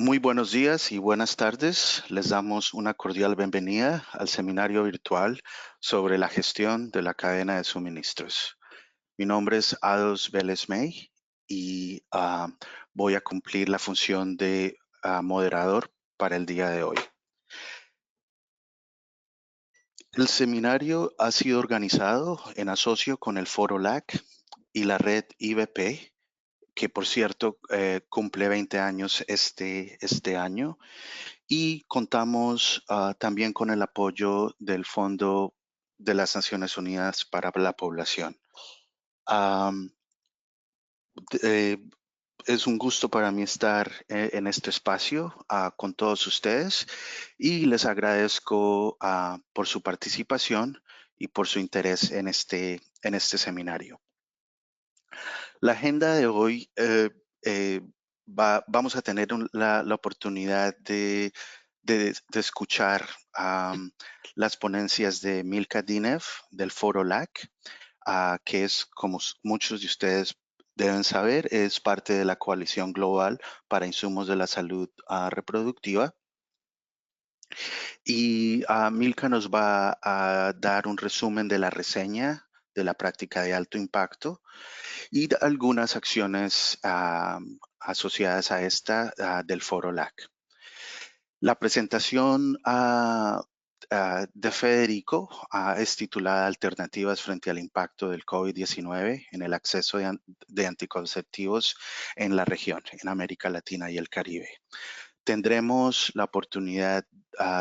Muy buenos días y buenas tardes. Les damos una cordial bienvenida al seminario virtual sobre la gestión de la cadena de suministros. Mi nombre es Ados Vélez May y voy a cumplir la función de moderador para el día de hoy. El seminario ha sido organizado en asocio con el Foro LAC y la red IBP, que por cierto cumple 20 años este año. Y contamos también con el apoyo del Fondo de las Naciones Unidas para la Población. Am, eh, es un gusto para mí estar en este espacio con todos ustedes y les agradezco por su participación y por su interés en este seminario. La agenda de hoy vamos a tener la oportunidad de escuchar las ponencias de Milka Dinev del Foro LAC, que es, como muchos de ustedes deben saber, es parte de la Coalición Global para Insumos de la Salud Reproductiva. Y Milka nos va a dar un resumen de la reseña de la práctica de alto impacto y algunas acciones asociadas a esta del Foro LAC. La presentación de Federico es titulada Alternativas frente al impacto del COVID-19 en el acceso de anticonceptivos en la región, en América Latina y el Caribe. Tendremos la oportunidad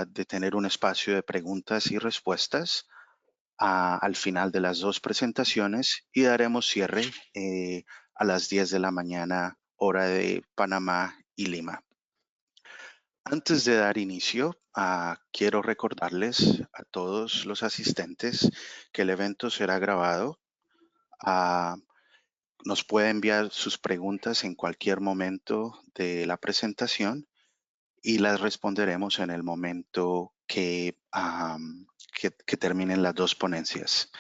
de tener un espacio de preguntas y respuestas al final de las dos presentaciones y daremos cierre a las 10 de la mañana, hora de Panamá y Lima. Antes de dar inicio, quiero recordarles a todos los asistentes que el evento será grabado. Nos puede enviar sus preguntas en cualquier momento de la presentación y las responderemos en el momento que terminen las dos ponencias.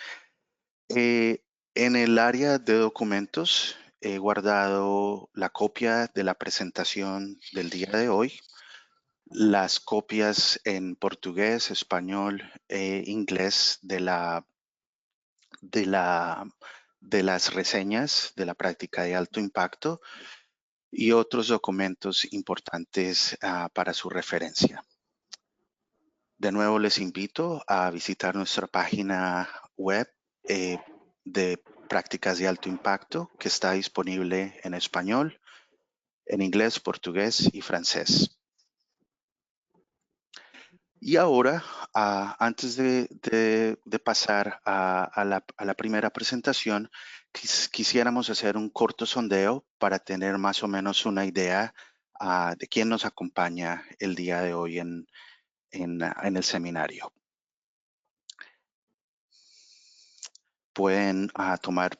En el área de documentos he guardado la copia de la presentación del día de hoy, las copias en portugués, español e inglés de las reseñas de la práctica de alto impacto y otros documentos importantes para su referencia. De nuevo les invito a visitar nuestra página web de prácticas de alto impacto, que está disponible en español, en inglés, portugués y francés. Y ahora, antes de pasar a la primera presentación, quisiéramos hacer un corto sondeo para tener más o menos una idea de quién nos acompaña el día de hoy en el seminario. Pueden tomar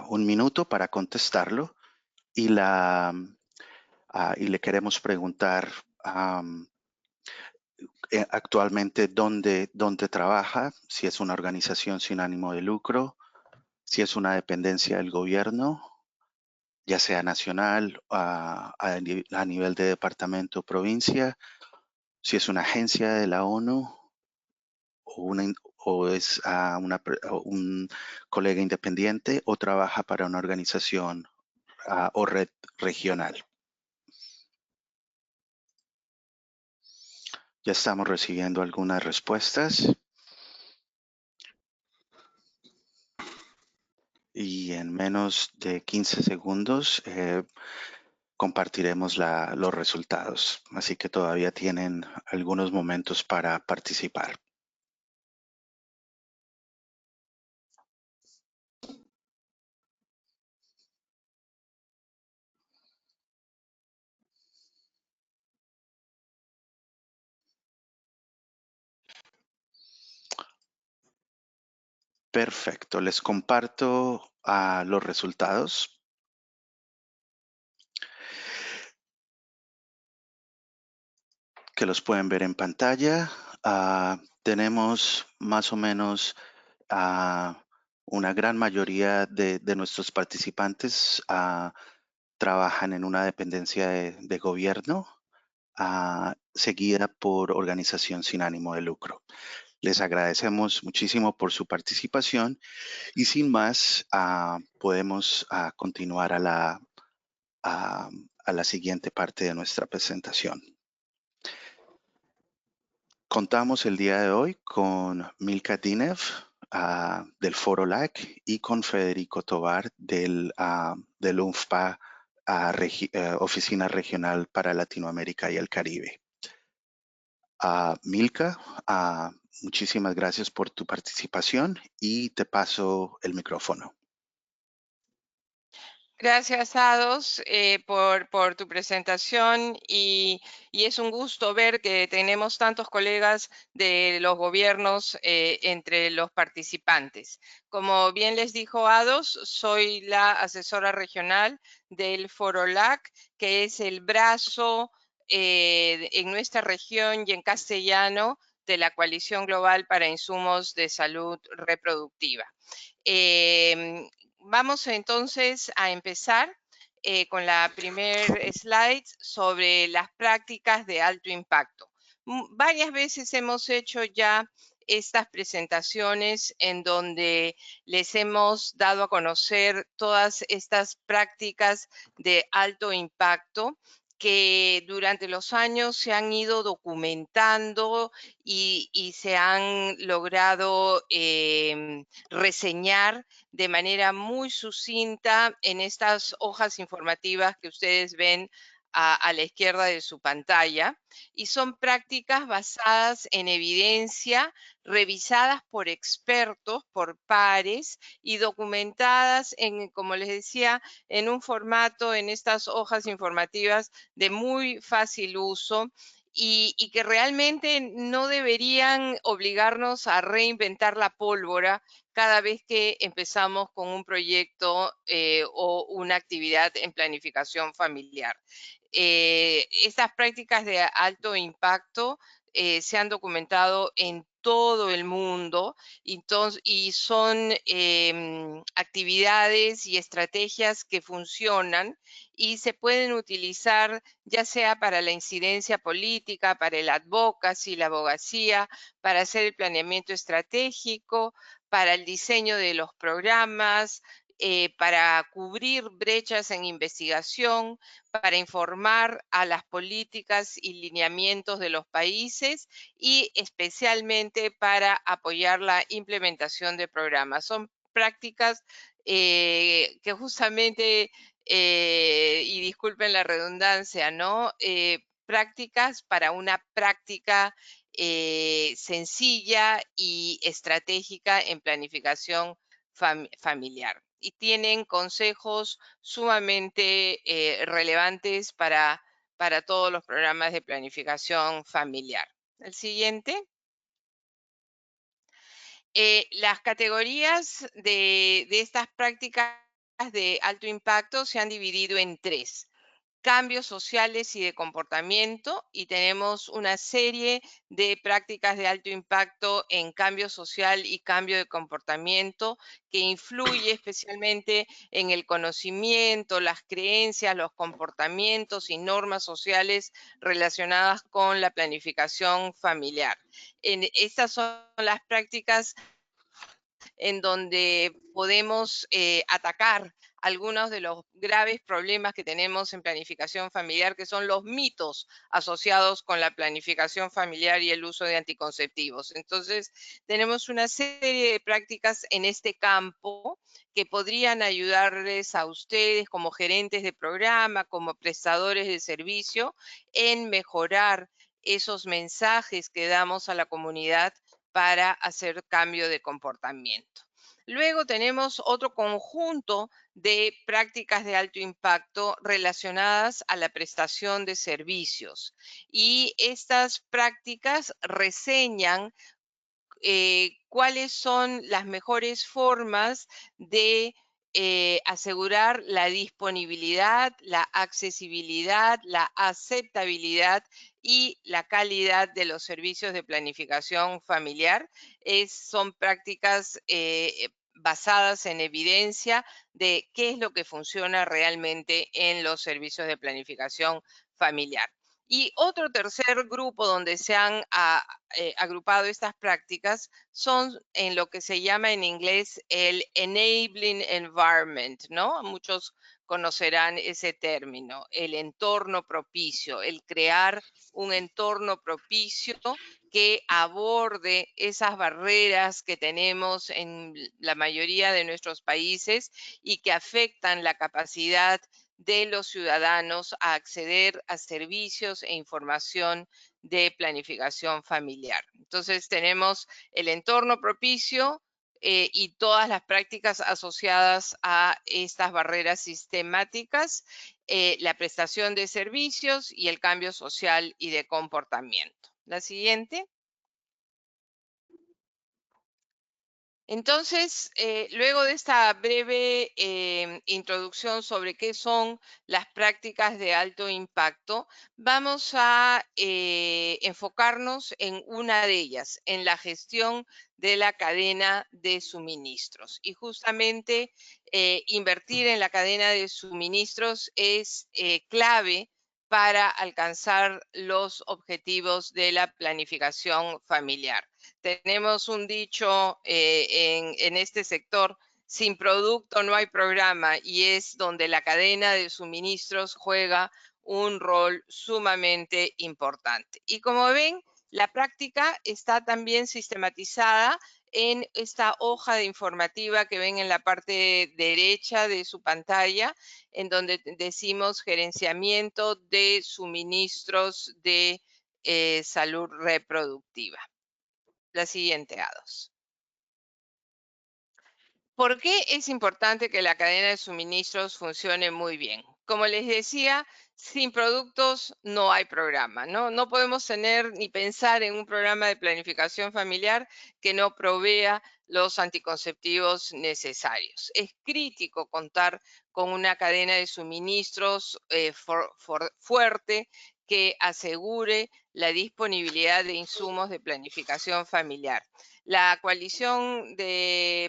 un minuto para contestarlo y le queremos preguntar actualmente dónde trabaja, si es una organización sin ánimo de lucro, si es una dependencia del gobierno, ya sea nacional, a nivel de departamento o provincia, si es una agencia de la ONU o es un colega independiente o trabaja para una organización o red regional. Ya estamos recibiendo algunas respuestas. Y en menos de 15 segundos compartiremos los resultados. Así que todavía tienen algunos momentos para participar. Perfecto, les comparto los resultados. Que los pueden ver en pantalla. Tenemos más o menos una gran mayoría de nuestros participantes trabajan en una dependencia de gobierno seguida por organización sin ánimo de lucro. Les agradecemos muchísimo por su participación y sin más podemos continuar a la siguiente parte de nuestra presentación. Contamos el día de hoy con Milka Dinev del Foro LAC y con Federico Tovar del UNFPA, Oficina Regional para Latinoamérica y el Caribe. Milka, muchísimas gracias por tu participación y te paso el micrófono. Gracias, Ados, por tu presentación y es un gusto ver que tenemos tantos colegas de los gobiernos entre los participantes. Como bien les dijo Ados, soy la asesora regional del Foro LAC, que es el brazo en nuestra región y en castellano de la Coalición Global para Insumos de Salud Reproductiva. Vamos entonces a empezar con la primer slide sobre las prácticas de alto impacto. Varias veces hemos hecho ya estas presentaciones en donde les hemos dado a conocer todas estas prácticas de alto impacto que durante los años se han ido documentando y se han logrado reseñar de manera muy sucinta en estas hojas informativas que ustedes ven a la izquierda de su pantalla, y son prácticas basadas en evidencia, revisadas por expertos, por pares y documentadas en, como les decía, en un formato, en estas hojas informativas de muy fácil uso y que realmente no deberían obligarnos a reinventar la pólvora cada vez que empezamos con un proyecto o una actividad en planificación familiar. Estas prácticas de alto impacto se han documentado en todo el mundo y son actividades y estrategias que funcionan y se pueden utilizar ya sea para la incidencia política, para el advocacy, la abogacía, para hacer el planeamiento estratégico, para el diseño de los programas, para cubrir brechas en investigación, para informar a las políticas y lineamientos de los países y especialmente para apoyar la implementación de programas. Son prácticas que justamente, y disculpen la redundancia, ¿no? Prácticas para una práctica sencilla y estratégica en planificación familiar. Y tienen consejos sumamente relevantes para todos los programas de planificación familiar. El siguiente. Las categorías de estas prácticas de alto impacto se han dividido en 3. Cambios sociales y de comportamiento, y tenemos una serie de prácticas de alto impacto en cambio social y cambio de comportamiento que influye especialmente en el conocimiento, las creencias, los comportamientos y normas sociales relacionadas con la planificación familiar. Estas son las prácticas en donde podemos atacar algunos de los graves problemas que tenemos en planificación familiar, que son los mitos asociados con la planificación familiar y el uso de anticonceptivos. Entonces, tenemos una serie de prácticas en este campo que podrían ayudarles a ustedes como gerentes de programa, como prestadores de servicio, en mejorar esos mensajes que damos a la comunidad para hacer cambio de comportamiento. Luego tenemos otro conjunto de prácticas de alto impacto relacionadas a la prestación de servicios. Y estas prácticas reseñan cuáles son las mejores formas de asegurar la disponibilidad, la accesibilidad, la aceptabilidad y la calidad de los servicios de planificación familiar. Son prácticas basadas en evidencia de qué es lo que funciona realmente en los servicios de planificación familiar. Y otro tercer grupo donde se han agrupado estas prácticas son en lo que se llama en inglés el enabling environment, ¿no? Muchos conocerán ese término, el entorno propicio, el crear un entorno propicio que aborde esas barreras que tenemos en la mayoría de nuestros países y que afectan la capacidad de los ciudadanos a acceder a servicios e información de planificación familiar. Entonces tenemos el entorno propicio y todas las prácticas asociadas a estas barreras sistemáticas, la prestación de servicios y el cambio social y de comportamiento. La siguiente. Entonces, luego de esta breve introducción sobre qué son las prácticas de alto impacto, vamos a enfocarnos en una de ellas, en la gestión de la cadena de suministros. Y justamente invertir en la cadena de suministros es clave para alcanzar los objetivos de la planificación familiar. Tenemos un dicho en este sector: sin producto no hay programa, y es donde la cadena de suministros juega un rol sumamente importante. Y como ven, la práctica está también sistematizada en esta hoja de informativa que ven en la parte derecha de su pantalla, en donde decimos gerenciamiento de suministros de salud reproductiva. La siguiente, A2. ¿Por qué es importante que la cadena de suministros funcione muy bien? Como les decía, sin productos no hay programa, ¿no? No podemos tener ni pensar en un programa de planificación familiar que no provea los anticonceptivos necesarios. Es crítico contar con una cadena de suministros fuerte que asegure la disponibilidad de insumos de planificación familiar. La coalición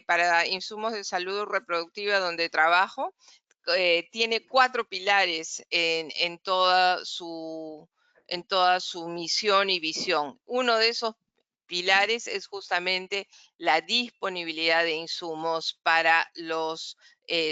para insumos de salud reproductiva donde trabajo tiene 4 pilares en toda su misión y visión. Uno de esos pilares es justamente la disponibilidad de insumos para los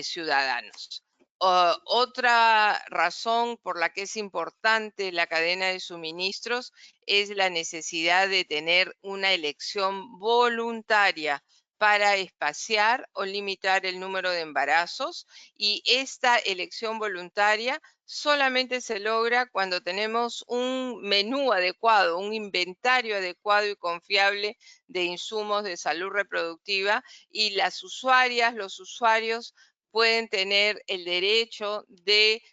ciudadanos. Otra razón por la que es importante la cadena de suministros es la necesidad de tener una elección voluntaria para espaciar o limitar el número de embarazos, y esta elección voluntaria solamente se logra cuando tenemos un menú adecuado, un inventario adecuado y confiable de insumos de salud reproductiva, y las usuarias, los usuarios pueden tener el derecho de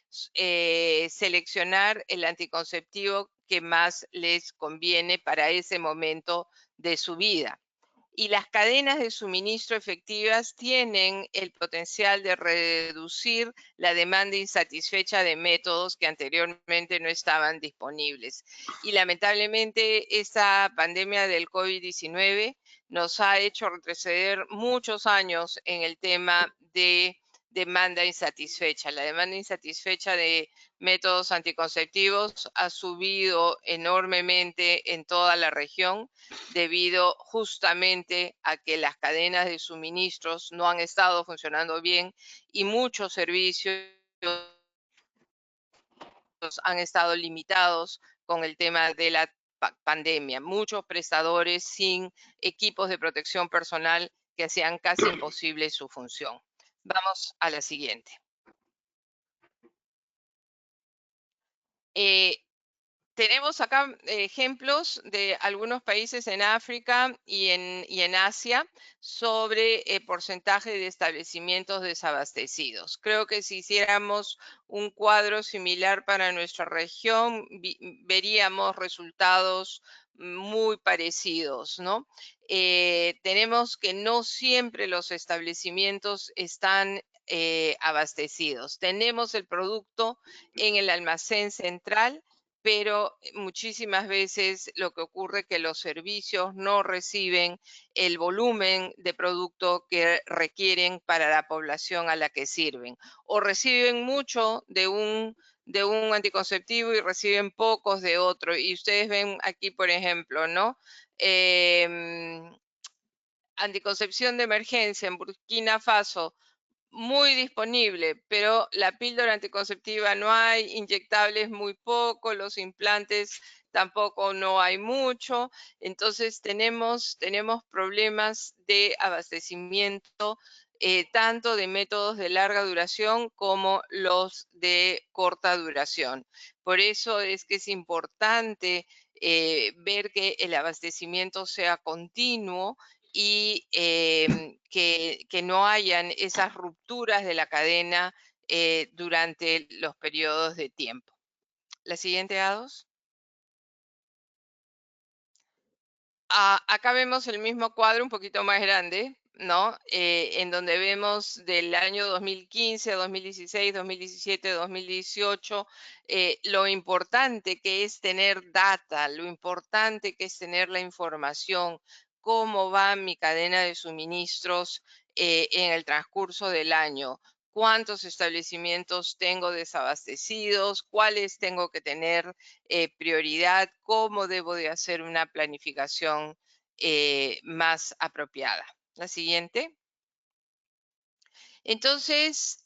seleccionar el anticonceptivo que más les conviene para ese momento de su vida. Y las cadenas de suministro efectivas tienen el potencial de reducir la demanda insatisfecha de métodos que anteriormente no estaban disponibles. Y lamentablemente esta pandemia del COVID-19 nos ha hecho retroceder muchos años en el tema de demanda insatisfecha. La demanda insatisfecha de métodos anticonceptivos ha subido enormemente en toda la región debido justamente a que las cadenas de suministros no han estado funcionando bien y muchos servicios han estado limitados con el tema de la pandemia. Muchos prestadores sin equipos de protección personal que hacían casi imposible su función. Vamos a la siguiente. Tenemos acá ejemplos de algunos países en África y en Asia sobre el porcentaje de establecimientos desabastecidos. Creo que si hiciéramos un cuadro similar para nuestra región, veríamos resultados muy parecidos, ¿no? Tenemos que no siempre los establecimientos están abastecidos. Tenemos el producto en el almacén central, pero muchísimas veces lo que ocurre es que los servicios no reciben el volumen de producto que requieren para la población a la que sirven, o reciben mucho de un anticonceptivo y reciben pocos de otro. Y ustedes ven aquí, por ejemplo, ¿no? Em, Anticoncepción de emergencia en Burkina Faso, muy disponible, pero la píldora anticonceptiva no hay, inyectables muy poco, los implantes tampoco no hay mucho. Entonces tenemos problemas de abastecimiento, tanto de métodos de larga duración como los de corta duración. Por eso es que es importante ver que el abastecimiento sea continuo y que no hayan esas rupturas de la cadena durante los periodos de tiempo. La siguiente, Ados. Acá vemos el mismo cuadro un poquito más grande, ¿no? En donde vemos del año 2015, 2016, 2017, 2018, lo importante que es tener data, lo importante que es tener la información, cómo va mi cadena de suministros en el transcurso del año, cuántos establecimientos tengo desabastecidos, cuáles tengo que tener prioridad, cómo debo de hacer una planificación más apropiada. La siguiente. Entonces,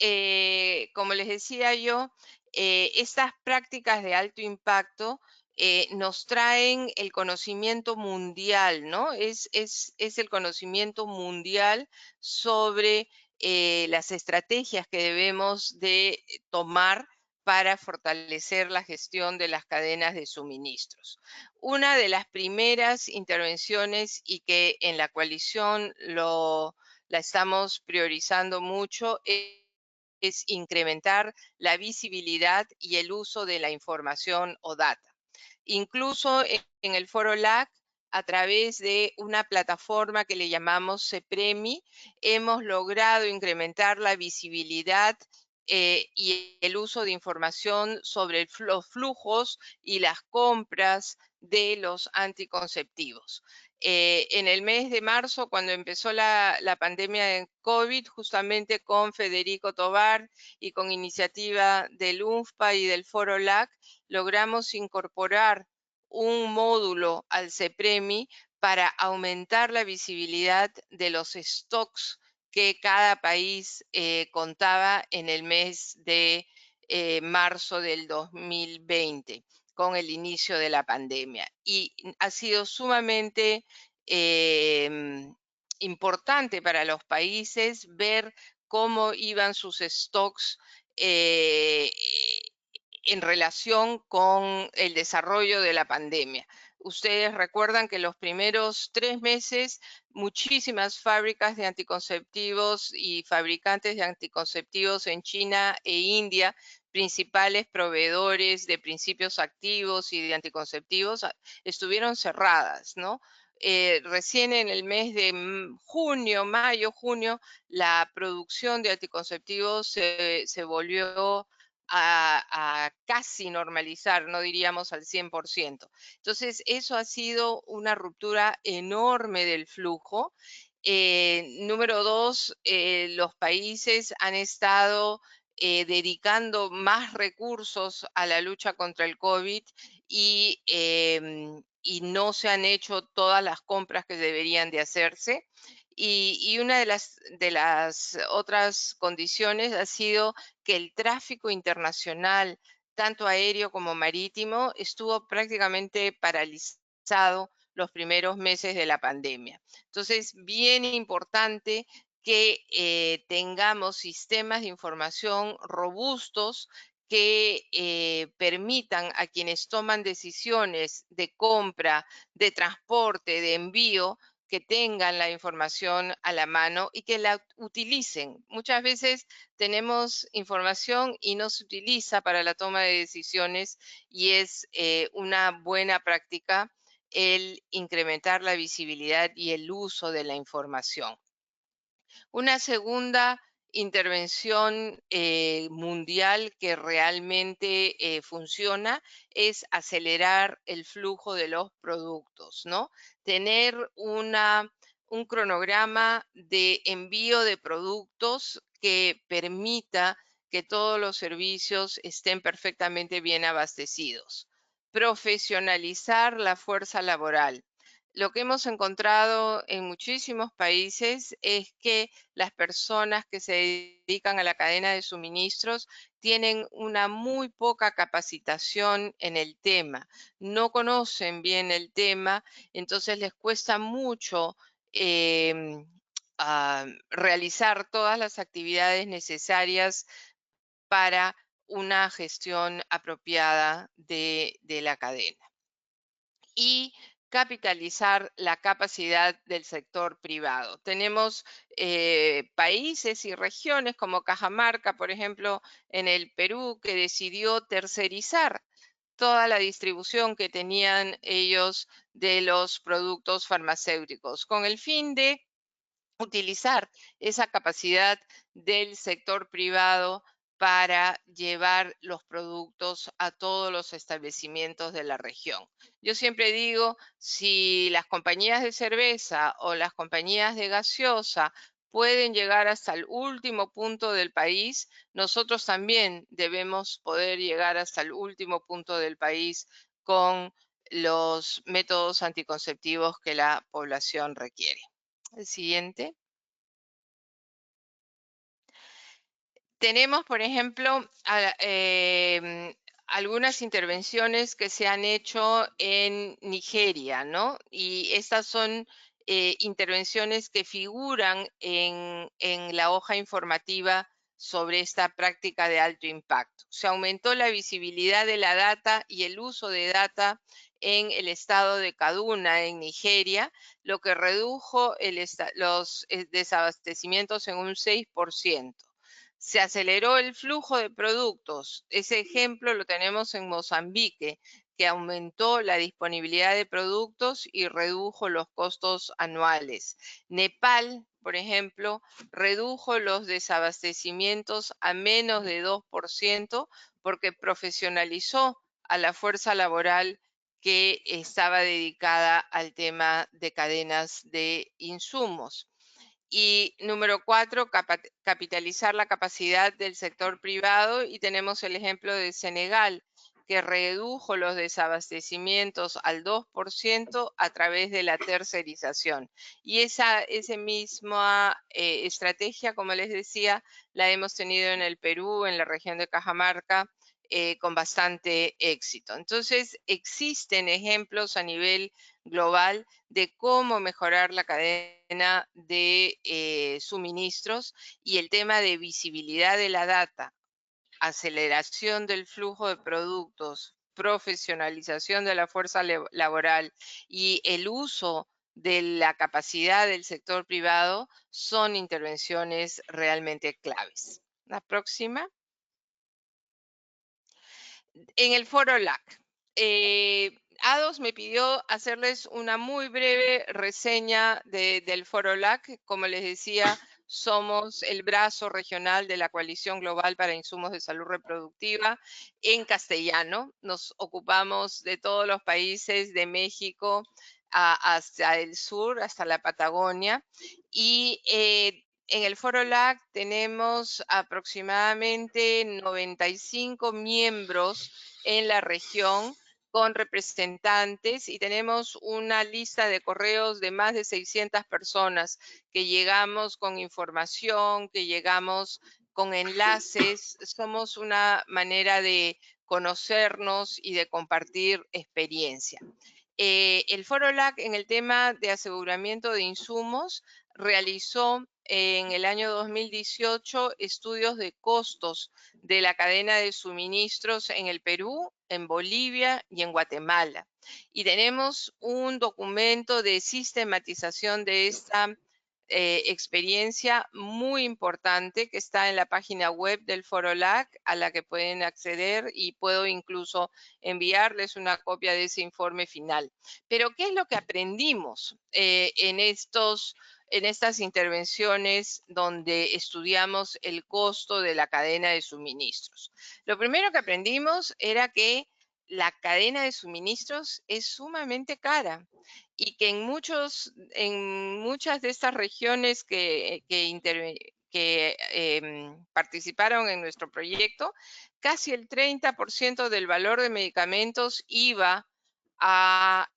como les decía yo, estas prácticas de alto impacto nos traen el conocimiento mundial, ¿no? Es el conocimiento mundial sobre las estrategias que debemos de tomar para fortalecer la gestión de las cadenas de suministros. Una de las primeras intervenciones y que en la coalición la estamos priorizando mucho es incrementar la visibilidad y el uso de la información o data. Incluso en el foro LAC, a través de una plataforma que le llamamos CEPREMI, hemos logrado incrementar la visibilidad y el uso de información sobre los flujos y las compras de los anticonceptivos. En el mes de marzo, cuando empezó la pandemia de COVID, justamente con Federico Tobar y con iniciativa del UNFPA y del Foro LAC, logramos incorporar un módulo al CEPREMI para aumentar la visibilidad de los stocks que cada país contaba en el mes de marzo del 2020 con el inicio de la pandemia. Y ha sido sumamente importante para los países ver cómo iban sus stocks en relación con el desarrollo de la pandemia. Ustedes recuerdan que los primeros 3 meses muchísimas fábricas de anticonceptivos y fabricantes de anticonceptivos en China e India, principales proveedores de principios activos y de anticonceptivos, estuvieron cerradas, ¿no? Recién en el mes de junio, mayo, junio, la producción de anticonceptivos se volvió a casi normalizar, no diríamos al 100%. Entonces, eso ha sido una ruptura enorme del flujo. Número dos, los países han estado dedicando más recursos a la lucha contra el COVID y no se han hecho todas las compras que deberían de hacerse. Y una de las otras condiciones ha sido que el tráfico internacional, tanto aéreo como marítimo, estuvo prácticamente paralizado los primeros meses de la pandemia. Entonces, bien importante que tengamos sistemas de información robustos que permitan a quienes toman decisiones de compra, de transporte, de envío, que tengan la información a la mano y que la utilicen. Muchas veces tenemos información y no se utiliza para la toma de decisiones y es una buena práctica el incrementar la visibilidad y el uso de la información. Una segunda intervención mundial que realmente funciona es acelerar el flujo de los productos, ¿no? Tener un cronograma de envío de productos que permita que todos los servicios estén perfectamente bien abastecidos. Profesionalizar la fuerza laboral. Lo que hemos encontrado en muchísimos países es que las personas que se dedican a la cadena de suministros tienen una muy poca capacitación en el tema, no conocen bien el tema, entonces les cuesta mucho realizar todas las actividades necesarias para una gestión apropiada de la cadena. Y capitalizar la capacidad del sector privado. Tenemos países y regiones como Cajamarca, por ejemplo, en el Perú, que decidió tercerizar toda la distribución que tenían ellos de los productos farmacéuticos, con el fin de utilizar esa capacidad del sector privado para llevar los productos a todos los establecimientos de la región. Yo siempre digo, si las compañías de cerveza o las compañías de gaseosa pueden llegar hasta el último punto del país, nosotros también debemos poder llegar hasta el último punto del país con los métodos anticonceptivos que la población requiere. El siguiente. Tenemos, por ejemplo, algunas intervenciones que se han hecho en Nigeria, ¿no? Y estas son intervenciones que figuran en la hoja informativa sobre esta práctica de alto impacto. Se aumentó la visibilidad de la data y el uso de data en el estado de Kaduna, en Nigeria, lo que redujo los desabastecimientos en un 6%. Se aceleró el flujo de productos. Ese ejemplo lo tenemos en Mozambique, que aumentó la disponibilidad de productos y redujo los costos anuales. Nepal, por ejemplo, redujo los desabastecimientos a menos de 2% porque profesionalizó a la fuerza laboral que estaba dedicada al tema de cadenas de insumos. Y número 4, capitalizar la capacidad del sector privado. Y tenemos el ejemplo de Senegal, que redujo los desabastecimientos al 2% a través de la tercerización. Y esa misma estrategia, como les decía, la hemos tenido en el Perú, en la región de Cajamarca, con bastante éxito. Entonces, existen ejemplos a nivel global de cómo mejorar la cadena de suministros, y el tema de visibilidad de la data, aceleración del flujo de productos, profesionalización de la fuerza laboral y el uso de la capacidad del sector privado son intervenciones realmente claves. La próxima. En el foro LAC. ADOS me pidió hacerles una muy breve reseña del foro LAC. Como les decía, somos el brazo regional de la Coalición Global para Insumos de Salud Reproductiva en castellano. Nos ocupamos de todos los países de México hasta el sur, hasta la Patagonia. Y en el foro LAC tenemos aproximadamente 95 miembros en la región con representantes, y tenemos una lista de correos de más de 600 personas que llegamos con información, que llegamos con enlaces. Somos una manera de conocernos y de compartir experiencia. El Foro LAC, en el tema de aseguramiento de insumos, realizó en el año 2018 estudios de costos de la cadena de suministros en el Perú, en Bolivia y en Guatemala. Y tenemos un documento de sistematización de esta experiencia muy importante que está en la página web del Foro LAC, a la que pueden acceder, y puedo incluso enviarles una copia de ese informe final. Pero, ¿qué es lo que aprendimos en estos en estas intervenciones donde estudiamos el costo de la cadena de suministros. Lo primero que aprendimos era que la cadena de suministros es sumamente cara y que en muchas de estas regiones que participaron en nuestro proyecto, casi el 30% del valor de medicamentos iba a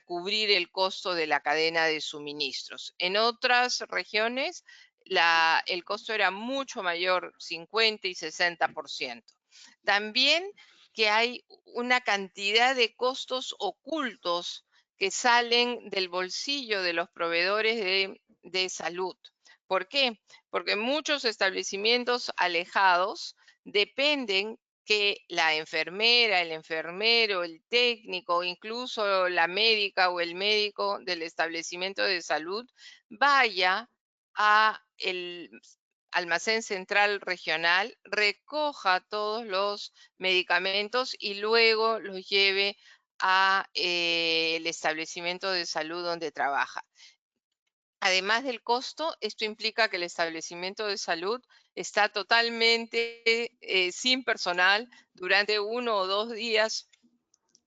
cubrir el costo de la cadena de suministros. En otras regiones, el costo era mucho mayor, 50 y 60%. También que hay una cantidad de costos ocultos que salen del bolsillo de los proveedores de salud. ¿Por qué? Porque muchos establecimientos alejados dependen que la enfermera, el enfermero, el técnico, incluso la médica o el médico del establecimiento de salud vaya a el almacén central regional, recoja todos los medicamentos y luego los lleve a el establecimiento de salud donde trabaja. Además del costo, esto implica que el establecimiento de salud está totalmente sin personal durante 1 o 2 días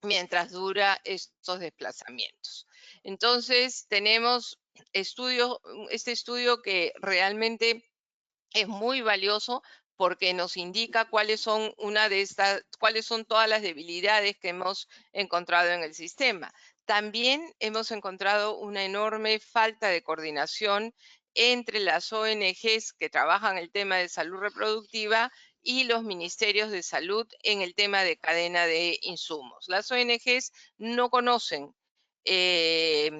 mientras dura estos desplazamientos. Entonces, tenemos este estudio que realmente es muy valioso porque nos indica cuáles son cuáles son todas las debilidades que hemos encontrado en el sistema. También hemos encontrado una enorme falta de coordinación entre las ONGs que trabajan el tema de salud reproductiva y los ministerios de salud en el tema de cadena de insumos. Las ONGs no conocen eh,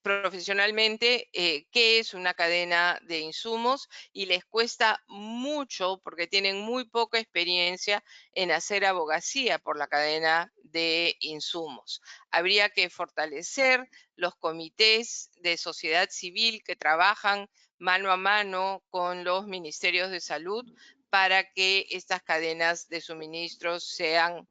profesionalmente qué es una cadena de insumos y les cuesta mucho porque tienen muy poca experiencia en hacer abogacía por la cadena de insumos. Habría que fortalecer los comités de sociedad civil que trabajan mano a mano con los ministerios de salud para que estas cadenas de suministros sean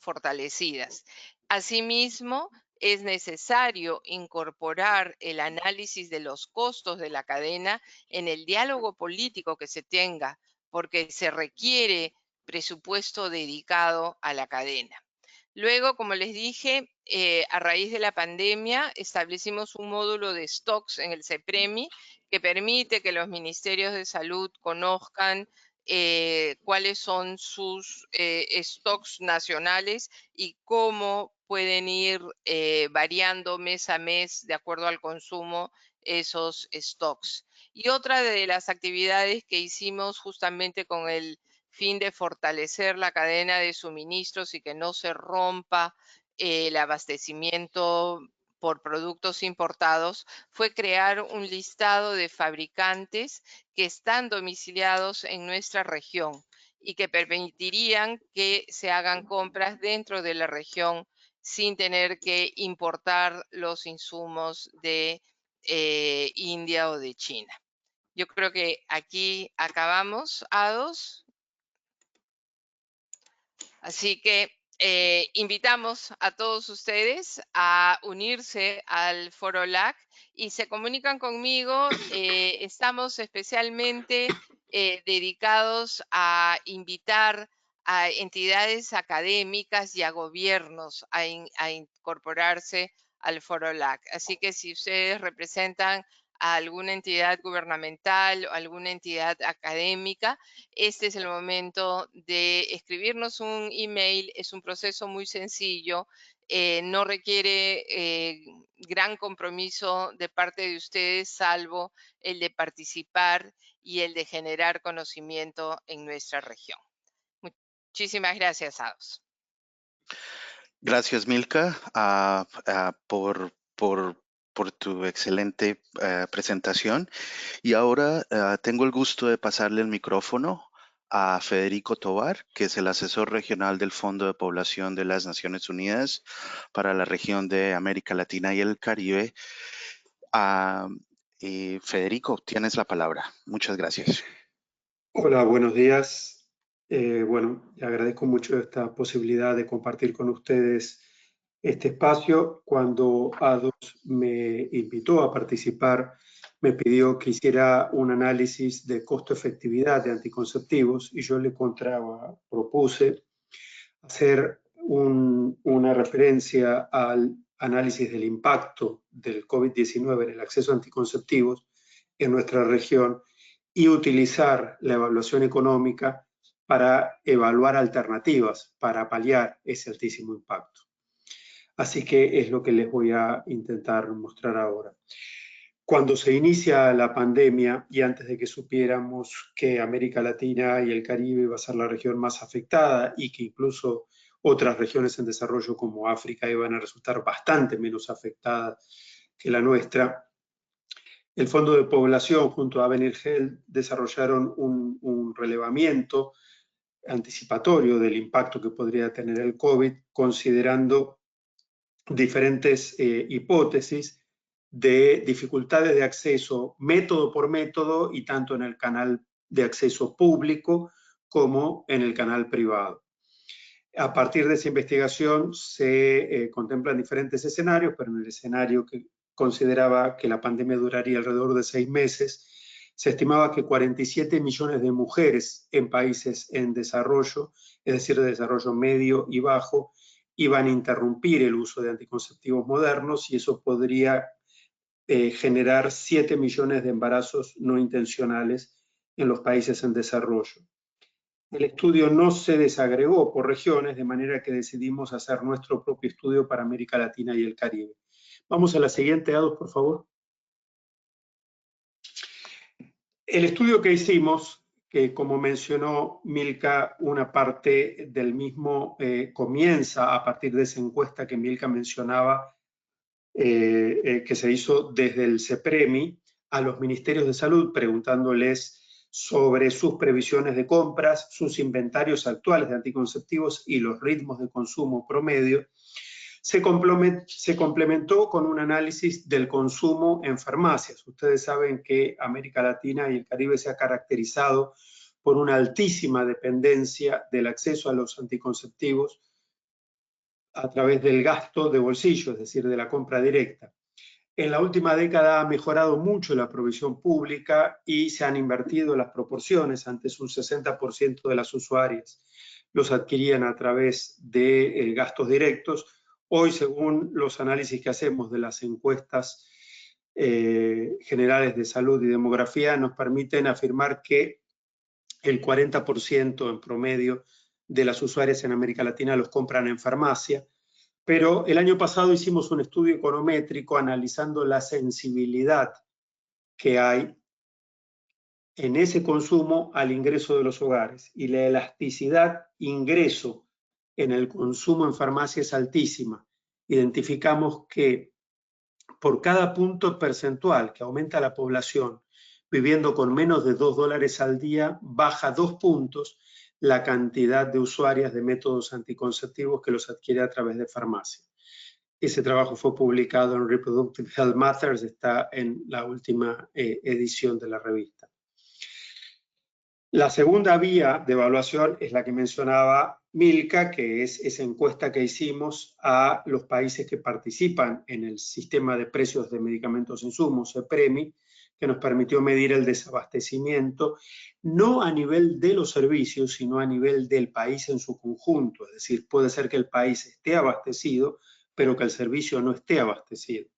fortalecidas. Asimismo, es necesario incorporar el análisis de los costos de la cadena en el diálogo político que se tenga, porque se requiere presupuesto dedicado a la cadena. Luego, como les dije, a raíz de la pandemia establecimos un módulo de stocks en el CEPREMI que permite que los ministerios de salud conozcan cuáles son sus stocks nacionales y cómo pueden ir variando mes a mes de acuerdo al consumo esos stocks. Y otra de las actividades que hicimos justamente con el fin de fortalecer la cadena de suministros y que no se rompa el abastecimiento por productos importados, fue crear un listado de fabricantes que están domiciliados en nuestra región y que permitirían que se hagan compras dentro de la región sin tener que importar los insumos de India o de China. Yo creo que aquí acabamos, Ados. Así que invitamos a todos ustedes a unirse al Foro LAC y se comunican conmigo. Estamos especialmente dedicados a invitar a entidades académicas y a gobiernos a incorporarse al Foro LAC. Así que si ustedes representan a alguna entidad gubernamental o alguna entidad académica, este es el momento de escribirnos un email. Es un proceso muy sencillo, no requiere gran compromiso de parte de ustedes, salvo el de participar y el de generar conocimiento en nuestra región. Muchísimas gracias, Ados. Gracias, Milka, por tu excelente presentación. Y ahora tengo el gusto de pasarle el micrófono a Federico Tovar, que es el asesor regional del Fondo de Población de las Naciones Unidas para la región de América Latina y el Caribe. Federico, tienes la palabra. Muchas gracias. Hola, buenos días. Bueno, agradezco mucho esta posibilidad de compartir con ustedes este espacio. Cuando ADOS me invitó a participar, me pidió que hiciera un análisis de costo-efectividad de anticonceptivos y yo le propuse hacer una referencia al análisis del impacto del COVID-19 en el acceso a anticonceptivos en nuestra región y utilizar la evaluación económica para evaluar alternativas para paliar ese altísimo impacto. Así que es lo que les voy a intentar mostrar ahora. Cuando se inicia la pandemia y antes de que supiéramos que América Latina y el Caribe iba a ser la región más afectada y que incluso otras regiones en desarrollo como África iban a resultar bastante menos afectadas que la nuestra, el Fondo de Población junto a Avenir Health desarrollaron un relevamiento anticipatorio del impacto que podría tener el COVID, considerando diferentes hipótesis de dificultades de acceso método por método y tanto en el canal de acceso público como en el canal privado. A partir de esa investigación se contemplan diferentes escenarios, pero en el escenario que consideraba que la pandemia duraría alrededor de 6 meses, se estimaba que 47 millones de mujeres en países en desarrollo, es decir, de desarrollo medio y bajo, iban a interrumpir el uso de anticonceptivos modernos y eso podría generar 7 millones de embarazos no intencionales en los países en desarrollo. El estudio no se desagregó por regiones, de manera que decidimos hacer nuestro propio estudio para América Latina y el Caribe. Vamos a la siguiente, Ados, por favor. El estudio que hicimos, que como mencionó Milka, una parte del mismo comienza a partir de esa encuesta que Milka mencionaba, que se hizo desde el CEPREMI a los ministerios de salud, preguntándoles sobre sus previsiones de compras, sus inventarios actuales de anticonceptivos y los ritmos de consumo promedio. Se complementó con un análisis del consumo en farmacias. Ustedes saben que América Latina y el Caribe se ha caracterizado por una altísima dependencia del acceso a los anticonceptivos a través del gasto de bolsillo, es decir, de la compra directa. En la última década ha mejorado mucho la provisión pública y se han invertido las proporciones. Antes un 60% de las usuarias los adquirían a través de gastos directos. Hoy, según los análisis que hacemos de las encuestas generales de salud y demografía, nos permiten afirmar que el 40% en promedio de las usuarias en América Latina los compran en farmacia. Pero el año pasado hicimos un estudio econométrico analizando la sensibilidad que hay en ese consumo al ingreso de los hogares y la elasticidad ingreso en el consumo en farmacia es altísima. Identificamos que por cada punto percentual que aumenta la población viviendo con menos de $2 al día, baja 2 puntos la cantidad de usuarias de métodos anticonceptivos que los adquiere a través de farmacia. Ese trabajo fue publicado en Reproductive Health Matters, está en la última edición de la revista. La segunda vía de evaluación es la que mencionaba Milka, que es esa encuesta que hicimos a los países que participan en el sistema de precios de medicamentos e insumos, CEPREMI, que nos permitió medir el desabastecimiento, no a nivel de los servicios, sino a nivel del país en su conjunto. Es decir, puede ser que el país esté abastecido, pero que el servicio no esté abastecido.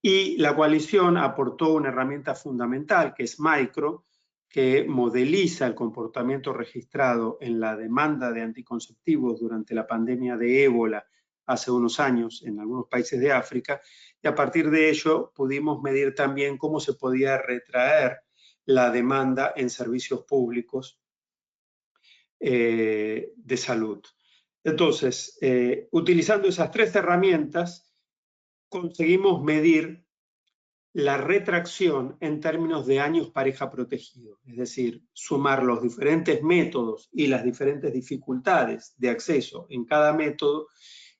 Y la coalición aportó una herramienta fundamental, que es Micro, que modeliza el comportamiento registrado en la demanda de anticonceptivos durante la pandemia de ébola hace unos años en algunos países de África, y a partir de ello pudimos medir también cómo se podía retraer la demanda en servicios públicos de salud. Entonces, utilizando esas 3 herramientas, conseguimos medir la retracción en términos de años pareja protegido, es decir, sumar los diferentes métodos y las diferentes dificultades de acceso en cada método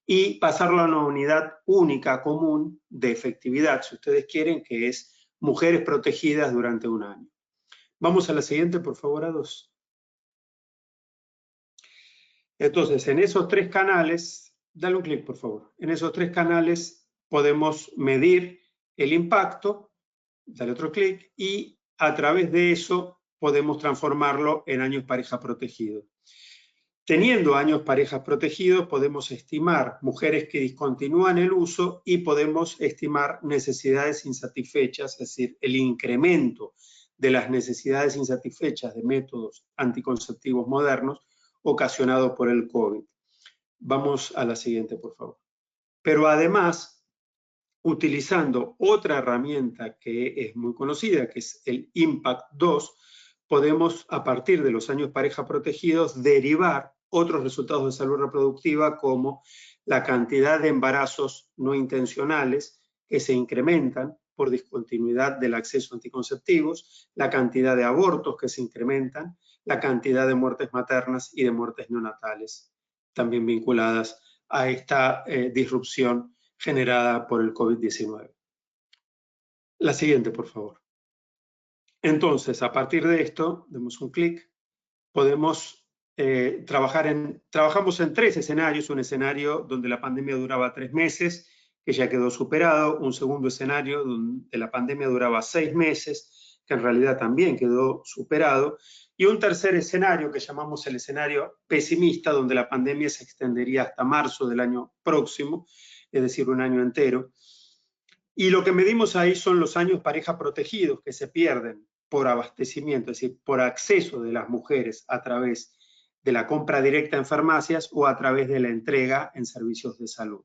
y pasarlo a una unidad única común de efectividad, si ustedes quieren, que es mujeres protegidas durante un año. Vamos a la siguiente, por favor, Ados. Entonces, en esos 3 canales Dale un clic, por favor. En esos 3 canales podemos medir el impacto, dale otro clic, y a través de eso podemos transformarlo en años pareja protegidos. Teniendo años parejas protegidos, podemos estimar mujeres que discontinúan el uso y podemos estimar necesidades insatisfechas, es decir, el incremento de las necesidades insatisfechas de métodos anticonceptivos modernos ocasionados por el COVID. Vamos a la siguiente, por favor. Pero además, utilizando otra herramienta que es muy conocida, que es el IMPACT-2, podemos, a partir de los años pareja protegidos, derivar otros resultados de salud reproductiva como la cantidad de embarazos no intencionales que se incrementan por discontinuidad del acceso a anticonceptivos, la cantidad de abortos que se incrementan, la cantidad de muertes maternas y de muertes neonatales, también vinculadas a esta disrupción generada por el COVID-19. La siguiente, por favor. Entonces, a partir de esto, demos un clic, podemos trabajamos en 3 escenarios, un escenario donde la pandemia duraba 3 meses, que ya quedó superado, un segundo escenario donde la pandemia duraba 6 meses, que en realidad también quedó superado, y un tercer escenario que llamamos el escenario pesimista, donde la pandemia se extendería hasta marzo del año próximo, es decir, un año entero. Y lo que medimos ahí son los años pareja protegidos que se pierden por abastecimiento, es decir, por acceso de las mujeres a través de la compra directa en farmacias o a través de la entrega en servicios de salud.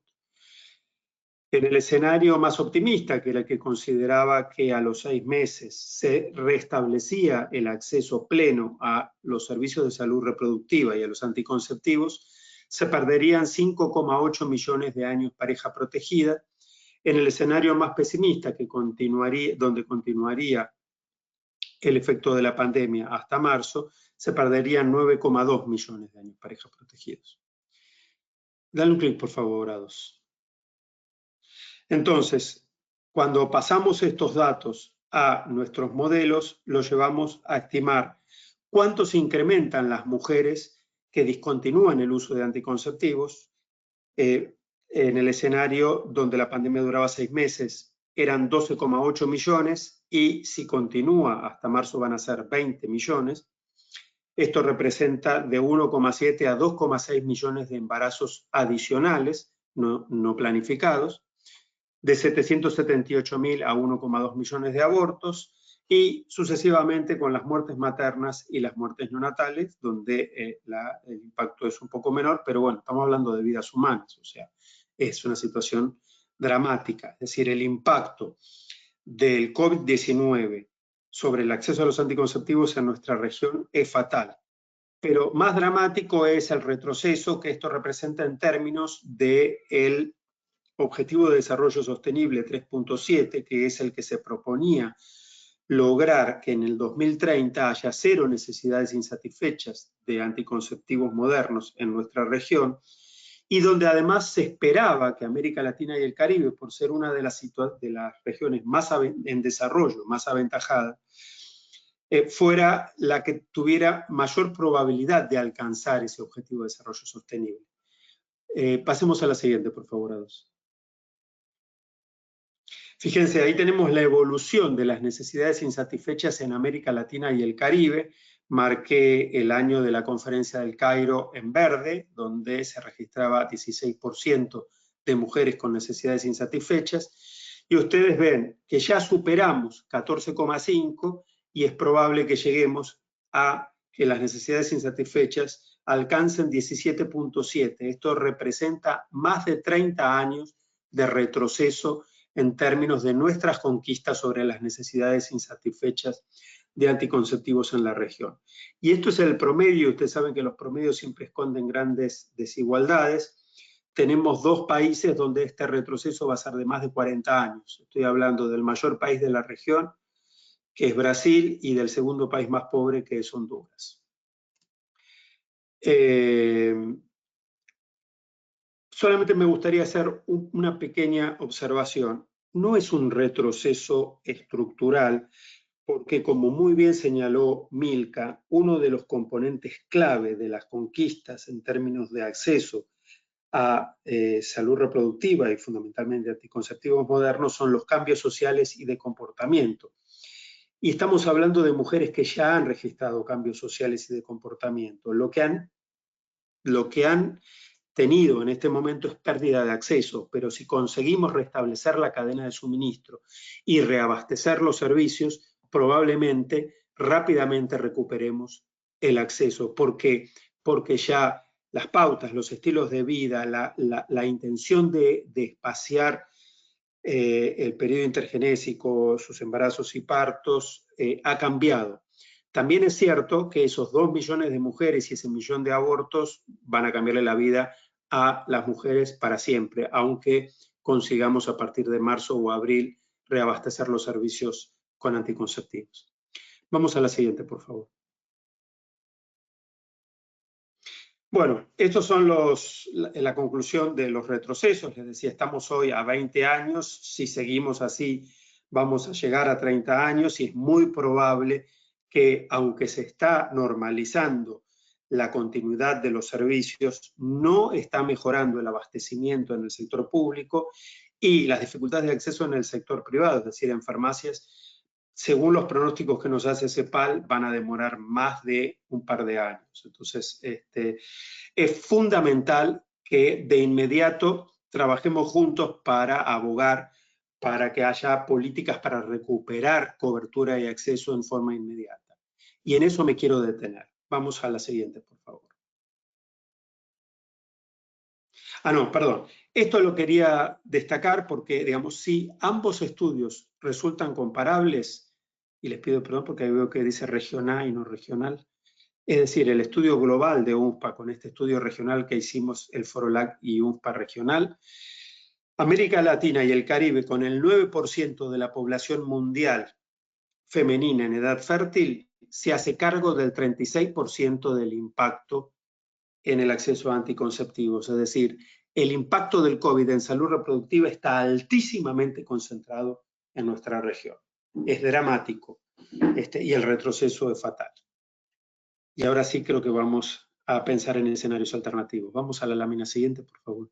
En el escenario más optimista, que era el que consideraba que a los 6 meses se restablecía el acceso pleno a los servicios de salud reproductiva y a los anticonceptivos, se perderían 5,8 millones de años pareja protegida. En el escenario más pesimista, donde continuaría el efecto de la pandemia hasta marzo, se perderían 9,2 millones de años parejas protegidos. Dale un clic, por favor, a 2. Entonces, cuando pasamos estos datos a nuestros modelos, los llevamos a estimar cuánto se incrementan las mujeres que discontinúan el uso de anticonceptivos. En el escenario donde la pandemia duraba 6 meses, eran 12,8 millones y si continúa hasta marzo van a ser 20 millones. Esto representa de 1,7 a 2,6 millones de embarazos adicionales no planificados, de 778.000 a 1,2 millones de abortos y sucesivamente con las muertes maternas y las muertes neonatales, donde el impacto es un poco menor, pero bueno, estamos hablando de vidas humanas, o sea, es una situación dramática. Es decir, el impacto del COVID-19 sobre el acceso a los anticonceptivos en nuestra región es fatal. Pero más dramático es el retroceso que esto representa en términos del Objetivo de Desarrollo Sostenible 3.7, que es el que se proponía lograr que en el 2030 haya 0 necesidades insatisfechas de anticonceptivos modernos en nuestra región, y donde además se esperaba que América Latina y el Caribe, por ser una de las regiones más en desarrollo, más aventajada, fuera la que tuviera mayor probabilidad de alcanzar ese Objetivo de Desarrollo Sostenible. Pasemos a la siguiente, por favor, A2. Fíjense, ahí tenemos la evolución de las necesidades insatisfechas en América Latina y el Caribe. Marqué el año de la Conferencia del Cairo en verde, donde se registraba 16% de mujeres con necesidades insatisfechas. Y ustedes ven que ya superamos 14,5 y es probable que lleguemos a que las necesidades insatisfechas alcancen 17,7. Esto representa más de 30 años de retroceso en términos de nuestras conquistas sobre las necesidades insatisfechas de anticonceptivos en la región. Y esto es el promedio. Ustedes saben que los promedios siempre esconden grandes desigualdades. Tenemos 2 países donde este retroceso va a ser de más de 40 años. Estoy hablando del mayor país de la región, que es Brasil, y del segundo país más pobre, que es Honduras. Solamente me gustaría hacer una pequeña observación. No es un retroceso estructural, porque como muy bien señaló Milka, uno de los componentes clave de las conquistas en términos de acceso a salud reproductiva y fundamentalmente anticonceptivos modernos son los cambios sociales y de comportamiento. Y estamos hablando de mujeres que ya han registrado cambios sociales y de comportamiento. Lo que han tenido en este momento es pérdida de acceso, pero si conseguimos restablecer la cadena de suministro y reabastecer los servicios, probablemente rápidamente recuperemos el acceso, porque ya las pautas, los estilos de vida, la intención de espaciar el periodo intergenésico, sus embarazos y partos, ha cambiado. También es cierto que esos 2 millones de mujeres y ese 1 millón de abortos van a cambiarle la vida a las mujeres para siempre, aunque consigamos a partir de marzo o abril reabastecer los servicios con anticonceptivos. Vamos a la siguiente, por favor. Bueno, estos son la conclusión de los retrocesos. Les decía, estamos hoy a 20 años. Si seguimos así, vamos a llegar a 30 años y es muy probable que, aunque se está normalizando la continuidad de los servicios, no está mejorando el abastecimiento en el sector público y las dificultades de acceso en el sector privado, es decir, en farmacias. Según los pronósticos que nos hace CEPAL, van a demorar más de un par de años. Entonces, es fundamental que de inmediato trabajemos juntos para abogar para que haya políticas para recuperar cobertura y acceso en forma inmediata. Y en eso me quiero detener. Vamos a la siguiente, por favor. No, perdón. Esto lo quería destacar porque, digamos, si ambos estudios resultan comparables, y les pido perdón porque ahí veo que dice regional y no regional, es decir, el estudio global de UNFPA con este estudio regional que hicimos el FOROLAC y UNFPA regional, América Latina y el Caribe con el 9% de la población mundial femenina en edad fértil se hace cargo del 36% del impacto en el acceso a anticonceptivos. Es decir, el impacto del COVID en salud reproductiva está altísimamente concentrado en nuestra región. Es dramático y el retroceso es fatal. Y ahora sí creo que vamos a pensar en escenarios alternativos. Vamos a la lámina siguiente, por favor.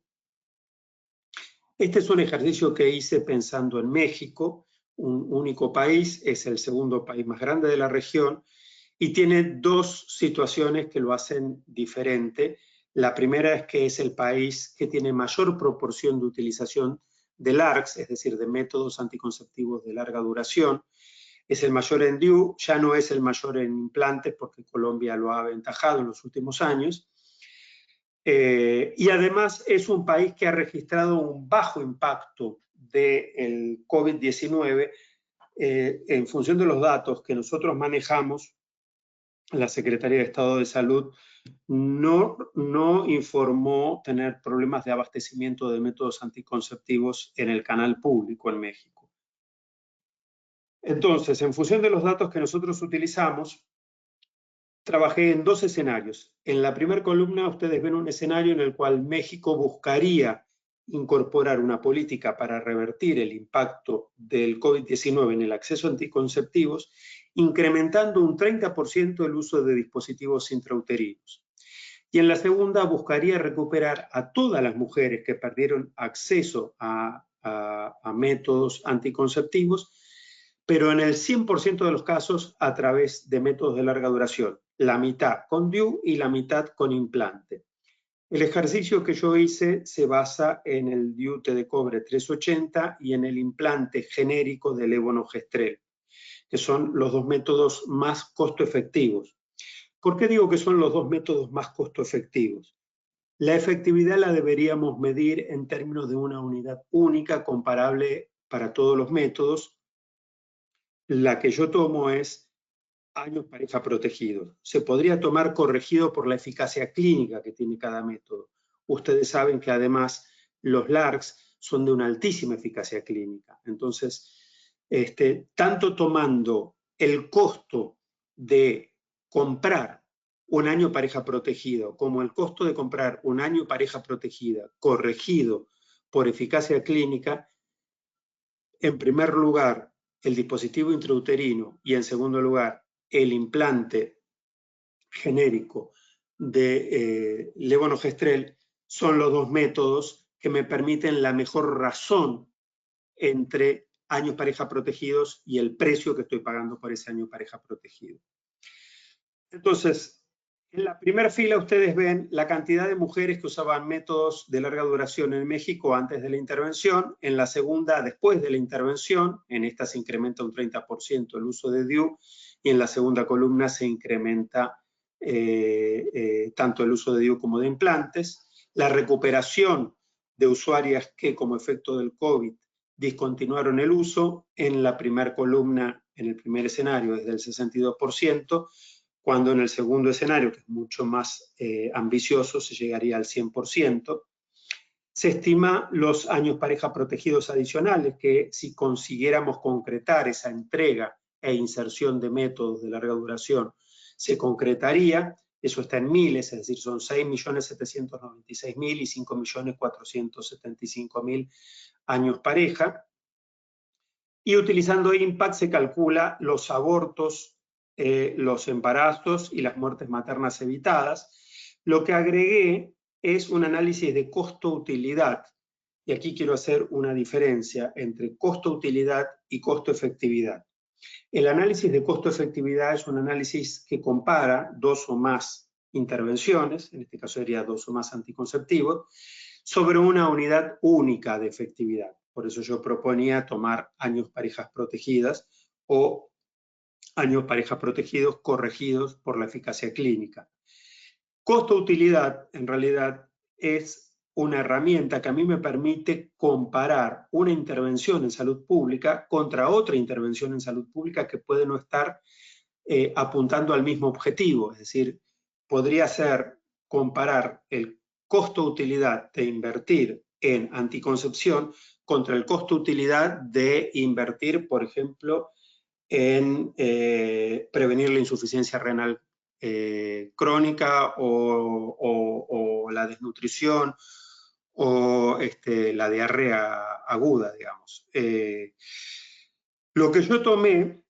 Este es un ejercicio que hice pensando en México, un único país, es el segundo país más grande de la región y tiene 2 situaciones que lo hacen diferente. La primera es que es el país que tiene mayor proporción de utilización de LARCs, es decir, de métodos anticonceptivos de larga duración. Es el mayor en DIU, ya no es el mayor en implantes porque Colombia lo ha aventajado en los últimos años. Y además es un país que ha registrado un bajo impacto del COVID-19 en función de los datos que nosotros manejamos. La Secretaría de Estado de Salud no informó tener problemas de abastecimiento de métodos anticonceptivos en el canal público en México. Entonces, en función de los datos que nosotros utilizamos, trabajé en 2 escenarios. En la primera columna ustedes ven un escenario en el cual México buscaría incorporar una política para revertir el impacto del COVID-19 en el acceso a anticonceptivos, incrementando un 30% el uso de dispositivos intrauterinos. Y en la segunda buscaría recuperar a todas las mujeres que perdieron acceso a métodos anticonceptivos, pero en el 100% de los casos a través de métodos de larga duración, la mitad con DIU y la mitad con implante. El ejercicio que yo hice se basa en el DIU de cobre 380 y en el implante genérico de levonorgestrel, que son los 2 métodos más costo efectivos. ¿Por qué digo que son los 2 métodos más costo efectivos? La efectividad la deberíamos medir en términos de una unidad única comparable para todos los métodos. La que yo tomo es años pareja protegidos. Se podría tomar corregido por la eficacia clínica que tiene cada método. Ustedes saben que además los LARCs son de una altísima eficacia clínica. Entonces, tanto tomando el costo de comprar un año pareja protegido como el costo de comprar un año pareja protegida corregido por eficacia clínica, en primer lugar, el dispositivo intrauterino y en segundo lugar, el implante genérico de levonorgestrel son los dos métodos que me permiten la mejor razón entre años pareja protegidos y el precio que estoy pagando por ese año pareja protegido. Entonces, en la primera fila ustedes ven la cantidad de mujeres que usaban métodos de larga duración en México antes de la intervención. En la segunda, después de la intervención, en esta se incrementa un 30% el uso de DIU, y en la segunda columna se incrementa tanto el uso de DIU como de implantes. La recuperación de usuarias que, como efecto del COVID, discontinuaron el uso, en la primera columna, en el primer escenario, es del 62%, cuando en el segundo escenario, que es mucho más ambicioso, se llegaría al 100%. Se estima los años pareja protegidos adicionales, que si consiguiéramos concretar esa entrega e inserción de métodos de larga duración, se concretaría. Eso está en miles, es decir, son 6.796.000 y 5.475.000 años pareja. Y utilizando IMPACT se calcula los abortos, los embarazos y las muertes maternas evitadas. Lo que agregué es un análisis de costo-utilidad. Y aquí quiero hacer una diferencia entre costo-utilidad y costo-efectividad. El análisis de costo-efectividad es un análisis que compara dos o más intervenciones, en este caso sería dos o más anticonceptivos, sobre una unidad única de efectividad. Por eso yo proponía tomar años parejas protegidas o años parejas protegidos corregidos por la eficacia clínica. Costo-utilidad, en realidad, es una herramienta que a mí me permite comparar una intervención en salud pública contra otra intervención en salud pública que puede no estar apuntando al mismo objetivo. Es decir, podría ser comparar el costo-utilidad de invertir en anticoncepción contra el costo-utilidad de invertir, por ejemplo, en prevenir la insuficiencia renal crónica o la desnutrición o la diarrea aguda, digamos. Lo que yo tomé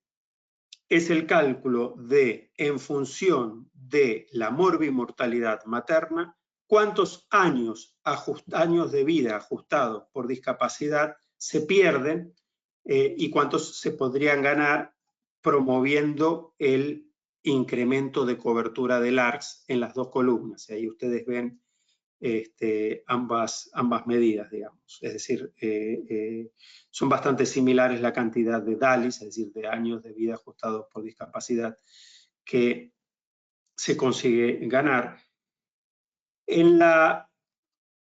es el cálculo de, en función de la morbimortalidad materna, cuántos años de vida ajustados por discapacidad se pierden y cuántos se podrían ganar promoviendo el incremento de cobertura del ARCS en las dos columnas. Ahí ustedes ven ambas medidas, digamos. Es decir, son bastante similares la cantidad de DALYs, es decir, de años de vida ajustados por discapacidad, que se consigue ganar. En la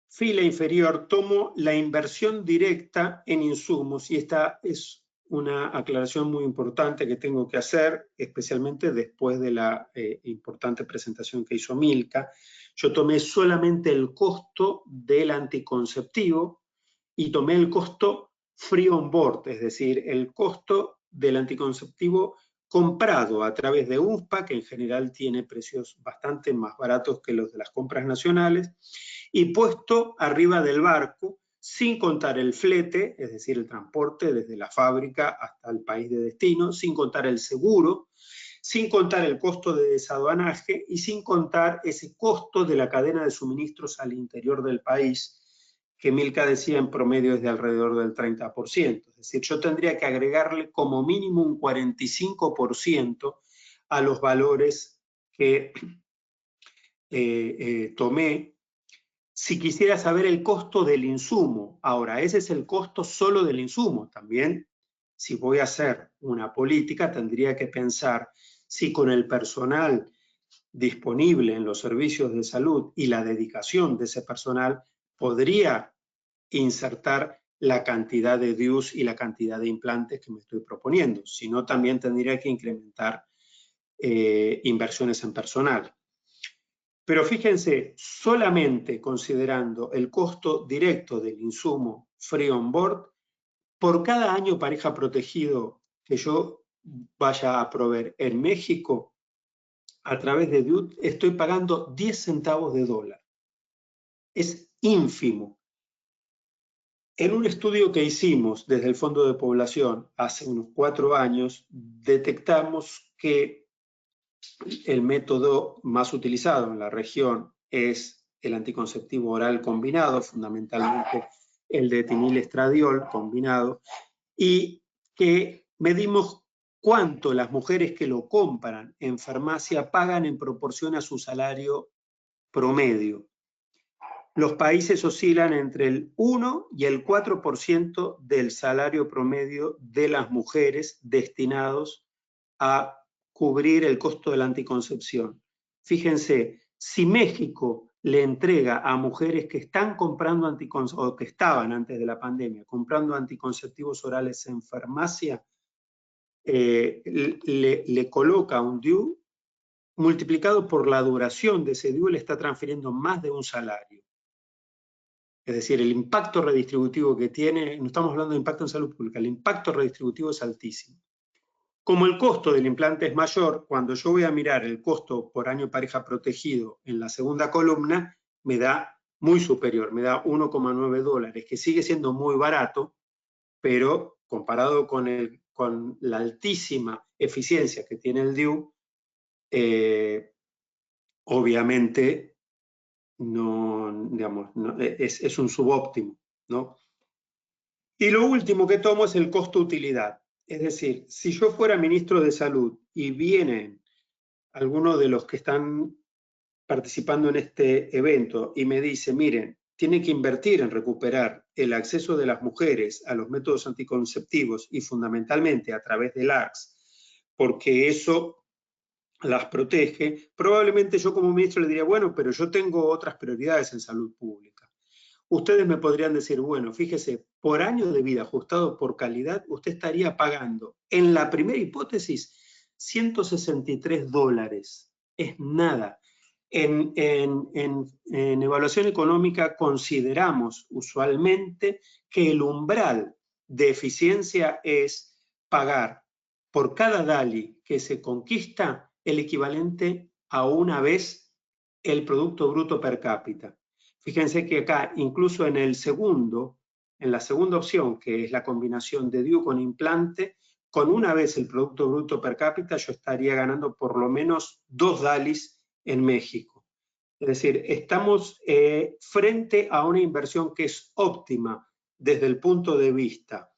fila inferior tomo la inversión directa en insumos, y esta es una aclaración muy importante que tengo que hacer, especialmente después de la importante presentación que hizo Milka. Yo tomé solamente el costo del anticonceptivo y tomé el costo free on board, es decir, el costo del anticonceptivo comprado a través de UNFPA, que en general tiene precios bastante más baratos que los de las compras nacionales, y puesto arriba del barco, sin contar el flete, es decir, el transporte desde la fábrica hasta el país de destino, sin contar el seguro, sin contar el costo de desaduanaje y sin contar ese costo de la cadena de suministros al interior del país, que Milka decía en promedio es de alrededor del 30%. Es decir, yo tendría que agregarle como mínimo un 45% a los valores que tomé si quisiera saber el costo del insumo. Ahora, ese es el costo solo del insumo. También, si voy a hacer una política, tendría que pensar si con el personal disponible en los servicios de salud y la dedicación de ese personal podría insertar la cantidad de DIUs y la cantidad de implantes que me estoy proponiendo. Si no, también tendría que incrementar inversiones en personal. Pero fíjense, solamente considerando el costo directo del insumo free on board, por cada año pareja protegido que yo vaya a proveer en México, a través de DIU, estoy pagando 10 centavos de dólar. Es ínfimo. En un estudio que hicimos desde el Fondo de Población hace unos 4 años, detectamos que el método más utilizado en la región es el anticonceptivo oral combinado, fundamentalmente el de etinilestradiol combinado, y que medimos cuánto las mujeres que lo compran en farmacia pagan en proporción a su salario promedio. Los países oscilan entre el 1 y el 4% del salario promedio de las mujeres destinados a cubrir el costo de la anticoncepción. Fíjense, si México le entrega a mujeres que están comprando o que estaban antes de la pandemia comprando anticonceptivos orales en farmacia, le coloca un DIU multiplicado por la duración de ese DIU, le está transfiriendo más de un salario. Es decir, el impacto redistributivo que tiene, no estamos hablando de impacto en salud pública, el impacto redistributivo es altísimo. Como el costo del implante es mayor, cuando yo voy a mirar el costo por año pareja protegido en la segunda columna, me da muy superior, me da $1,9, que sigue siendo muy barato, pero comparado con la altísima eficiencia que tiene el DIU, obviamente no, digamos, no, es un subóptimo, ¿no? Y lo último que tomo es el costo-utilidad. Es decir, si yo fuera ministro de Salud y vienen algunos de los que están participando en este evento y me dice, miren, tiene que invertir en recuperar el acceso de las mujeres a los métodos anticonceptivos y fundamentalmente a través del ARCS, porque eso las protege, probablemente yo como ministro le diría, bueno, pero yo tengo otras prioridades en salud pública. Ustedes me podrían decir, bueno, fíjese, por año de vida ajustado por calidad, usted estaría pagando, en la primera hipótesis, $163. Es nada. En evaluación económica consideramos usualmente que el umbral de eficiencia es pagar por cada DALI que se conquista el equivalente a una vez el Producto Bruto per cápita. Fíjense que acá, incluso en la segunda opción, que es la combinación de DIU con implante, con una vez el Producto Bruto per cápita, yo estaría ganando por lo menos 2 DALIs en México. Es decir, estamos frente a una inversión que es óptima desde el punto de vista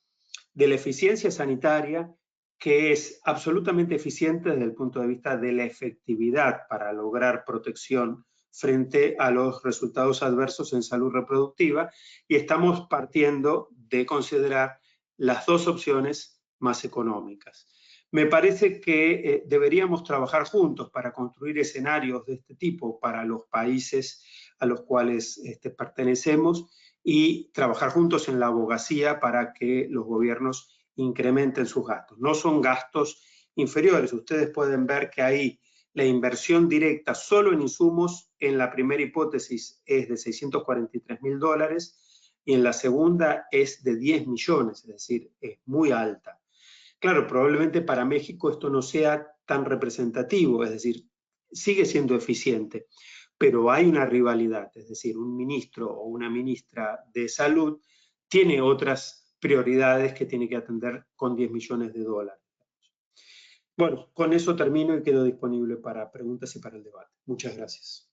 de la eficiencia sanitaria, que es absolutamente eficiente desde el punto de vista de la efectividad para lograr protección frente a los resultados adversos en salud reproductiva, y estamos partiendo de considerar las dos opciones más económicas. Me parece que deberíamos trabajar juntos para construir escenarios de este tipo para los países a los cuales pertenecemos y trabajar juntos en la abogacía para que los gobiernos incrementen sus gastos. No son gastos inferiores. Ustedes pueden ver que ahí la inversión directa solo en insumos en la primera hipótesis es de $643.000 y en la segunda es de 10 millones, es decir, es muy alta. Claro, probablemente para México esto no sea tan representativo, es decir, sigue siendo eficiente, pero hay una rivalidad, es decir, un ministro o una ministra de salud tiene otras prioridades que tiene que atender con 10 millones de dólares. Bueno, con eso termino y quedo disponible para preguntas y para el debate. Muchas gracias.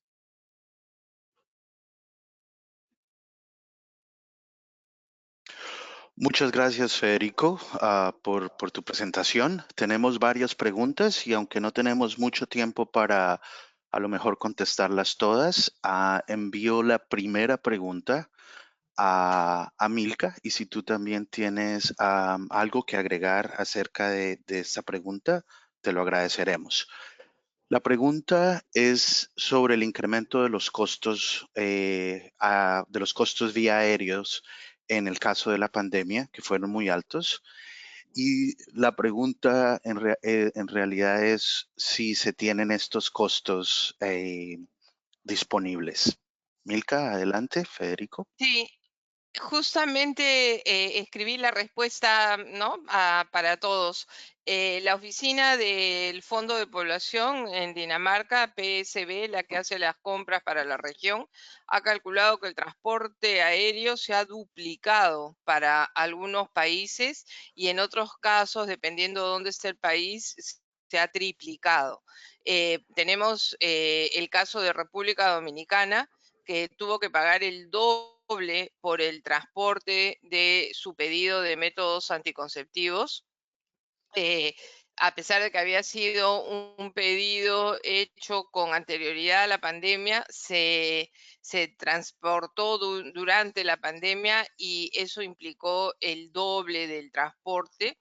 Muchas gracias, Federico, por tu presentación. Tenemos varias preguntas y aunque no tenemos mucho tiempo para a lo mejor contestarlas todas, envío la primera pregunta a Milka, y si tú también tienes algo que agregar acerca de esta pregunta, te lo agradeceremos. La pregunta es sobre el incremento de los costos vía aéreos en el caso de la pandemia, que fueron muy altos. Y la pregunta en realidad es si se tienen estos costos disponibles. Milka, adelante. Federico. Sí, justamente escribí la respuesta, ¿no? Para todos. La oficina del Fondo de Población en Dinamarca, PSB, la que hace las compras para la región, ha calculado que el transporte aéreo se ha duplicado para algunos países y en otros casos, dependiendo de dónde esté el país, se ha triplicado. Tenemos el caso de República Dominicana, que tuvo que pagar el doble por el transporte de su pedido de métodos anticonceptivos. A pesar de que había sido un pedido hecho con anterioridad a la pandemia, se transportó durante la pandemia y eso implicó el doble del transporte.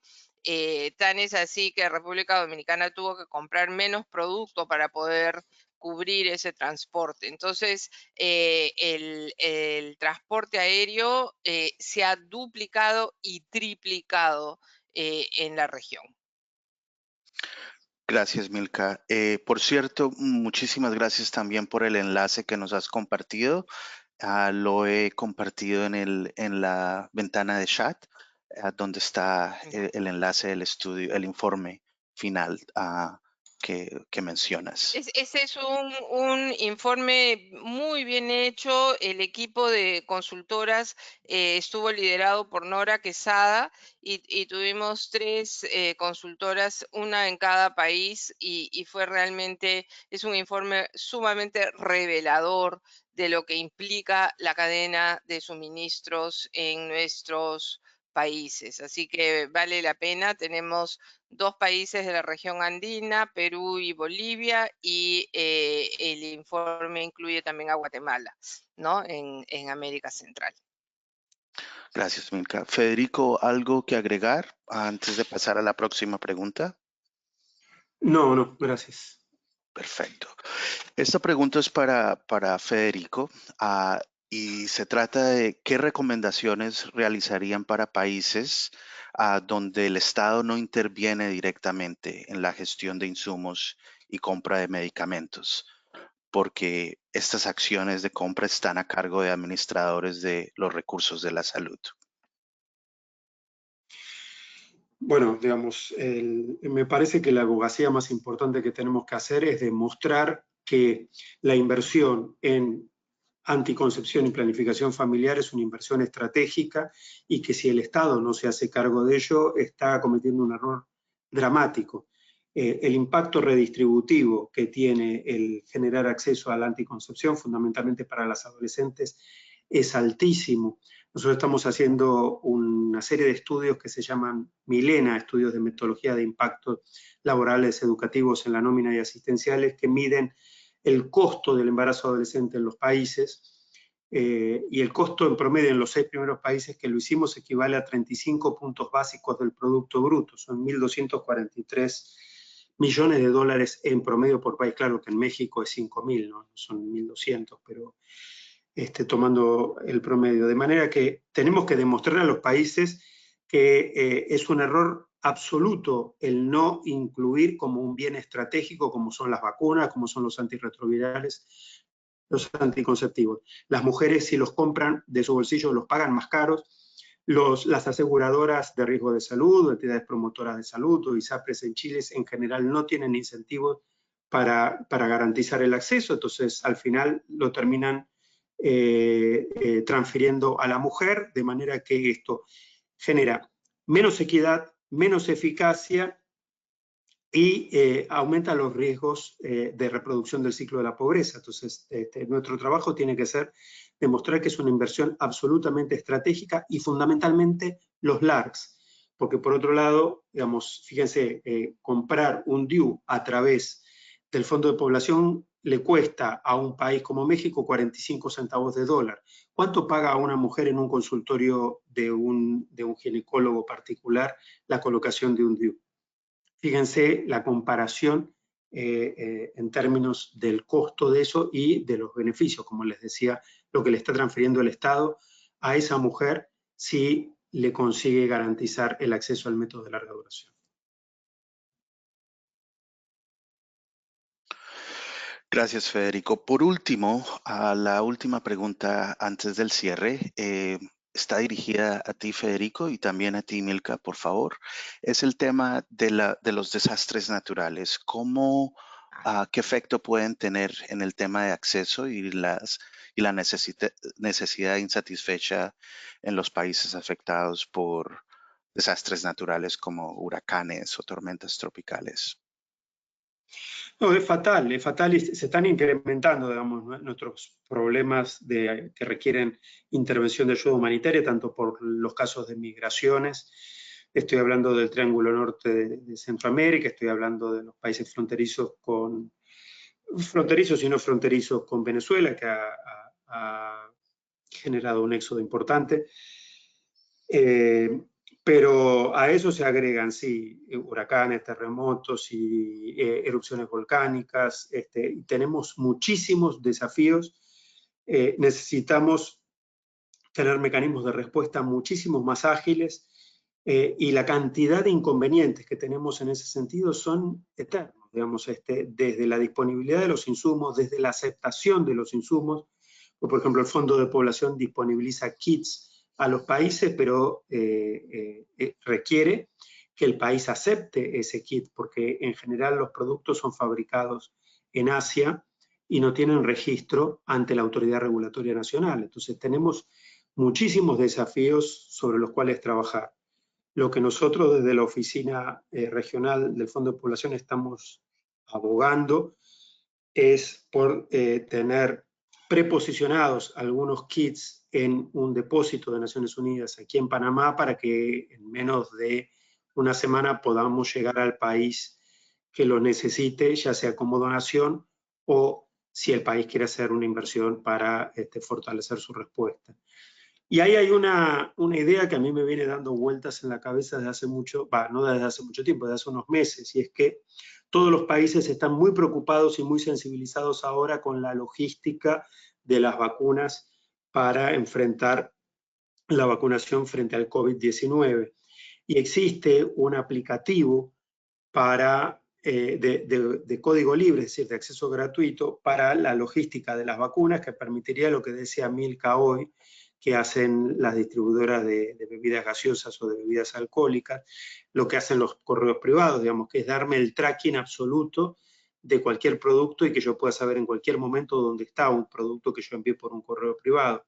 Tan es así que República Dominicana tuvo que comprar menos producto para poder cubrir ese transporte. Entonces, el transporte aéreo se ha duplicado y triplicado en la región. Gracias, Milka. Por cierto, muchísimas gracias también por el enlace que nos has compartido. Lo he compartido en la ventana de chat, donde está el enlace del estudio, el informe final que mencionas. Ese es un informe muy bien hecho. El equipo de consultoras estuvo liderado por Nora Quesada y tuvimos 3 consultoras, una en cada país, y fue realmente, es un informe sumamente revelador de lo que implica la cadena de suministros en nuestros países. Así que vale la pena. Tenemos 2 países de la región andina, Perú y Bolivia, y el informe incluye también a Guatemala, ¿no? En América Central. Gracias, Milka. Federico, ¿algo que agregar antes de pasar a la próxima pregunta? No, gracias. Perfecto. Esta pregunta es para Federico y se trata de qué recomendaciones realizarían para países donde el Estado no interviene directamente en la gestión de insumos y compra de medicamentos, porque estas acciones de compra están a cargo de administradores de los recursos de la salud. Bueno, digamos, me parece que la abogacía más importante que tenemos que hacer es demostrar que la inversión en anticoncepción y planificación familiar es una inversión estratégica y que si el Estado no se hace cargo de ello, está cometiendo un error dramático. El impacto redistributivo que tiene el generar acceso a la anticoncepción, fundamentalmente para las adolescentes, es altísimo. Nosotros estamos haciendo una serie de estudios que se llaman Milena, estudios de metodología de impactos laborales, educativos en la nómina y asistenciales, que miden el costo del embarazo adolescente en los países, y el costo en promedio en los 6 primeros países que lo hicimos equivale a 35 puntos básicos del Producto Bruto, son 1.243 millones de dólares en promedio por país. Claro que en México es 5.000, ¿no? Son 1.200, pero tomando el promedio. De manera que tenemos que demostrar a los países que es un error absoluto el no incluir como un bien estratégico, como son las vacunas, como son los antirretrovirales, los anticonceptivos. Las mujeres, si los compran de su bolsillo, los pagan más caros. Las aseguradoras de riesgo de salud, o entidades promotoras de salud, o ISAPRES en Chile, en general no tienen incentivos para garantizar el acceso, entonces al final lo terminan transfiriendo a la mujer, de manera que esto genera menos equidad, menos eficacia y aumenta los riesgos de reproducción del ciclo de la pobreza. Entonces, nuestro trabajo tiene que ser demostrar que es una inversión absolutamente estratégica y fundamentalmente los LARCs, porque por otro lado, digamos, fíjense, comprar un DIU a través del Fondo de Población le cuesta a un país como México 45 centavos de dólar. ¿Cuánto paga a una mujer en un consultorio de un ginecólogo particular la colocación de un DIU? Fíjense la comparación en términos del costo de eso y de los beneficios, como les decía, lo que le está transfiriendo el Estado a esa mujer si le consigue garantizar el acceso al método de larga duración. Gracias, Federico. Por último, a la última pregunta antes del cierre, está dirigida a ti, Federico, y también a ti, Milka, por favor. Es el tema de los desastres naturales. ¿Qué efecto pueden tener en el tema de acceso y la necesidad insatisfecha en los países afectados por desastres naturales como huracanes o tormentas tropicales? No, es fatal y se están incrementando, digamos, nuestros problemas que requieren intervención de ayuda humanitaria, tanto por los casos de migraciones. Estoy hablando del Triángulo Norte de Centroamérica, estoy hablando de los países fronterizos y no fronterizos con Venezuela, que ha generado un éxodo importante. Pero a eso se agregan, sí, huracanes, terremotos y erupciones volcánicas. Tenemos muchísimos desafíos. Necesitamos tener mecanismos de respuesta muchísimo más ágiles y la cantidad de inconvenientes que tenemos en ese sentido son eternos, digamos, desde la disponibilidad de los insumos, desde la aceptación de los insumos. Por ejemplo, el Fondo de Población disponibiliza kits a los países, pero requiere que el país acepte ese kit, porque en general los productos son fabricados en Asia y no tienen registro ante la autoridad regulatoria nacional. Entonces tenemos muchísimos desafíos sobre los cuales trabajar. Lo que nosotros desde la oficina regional del Fondo de Población estamos abogando es por tener preposicionados algunos kits en un depósito de Naciones Unidas aquí en Panamá para que en menos de una semana podamos llegar al país que lo necesite, ya sea como donación o si el país quiere hacer una inversión para fortalecer su respuesta. Y ahí hay una idea que a mí me viene dando vueltas en la cabeza desde hace mucho, no desde hace mucho tiempo, desde hace unos meses, y es que todos los países están muy preocupados y muy sensibilizados ahora con la logística de las vacunas para enfrentar la vacunación frente al COVID-19. Y existe un aplicativo de código libre, es decir, de acceso gratuito, para la logística de las vacunas, que permitiría lo que decía Milka hoy, que hacen las distribuidoras de bebidas gaseosas o de bebidas alcohólicas, lo que hacen los correos privados, digamos, que es darme el tracking absoluto de cualquier producto y que yo pueda saber en cualquier momento dónde está un producto que yo envié por un correo privado.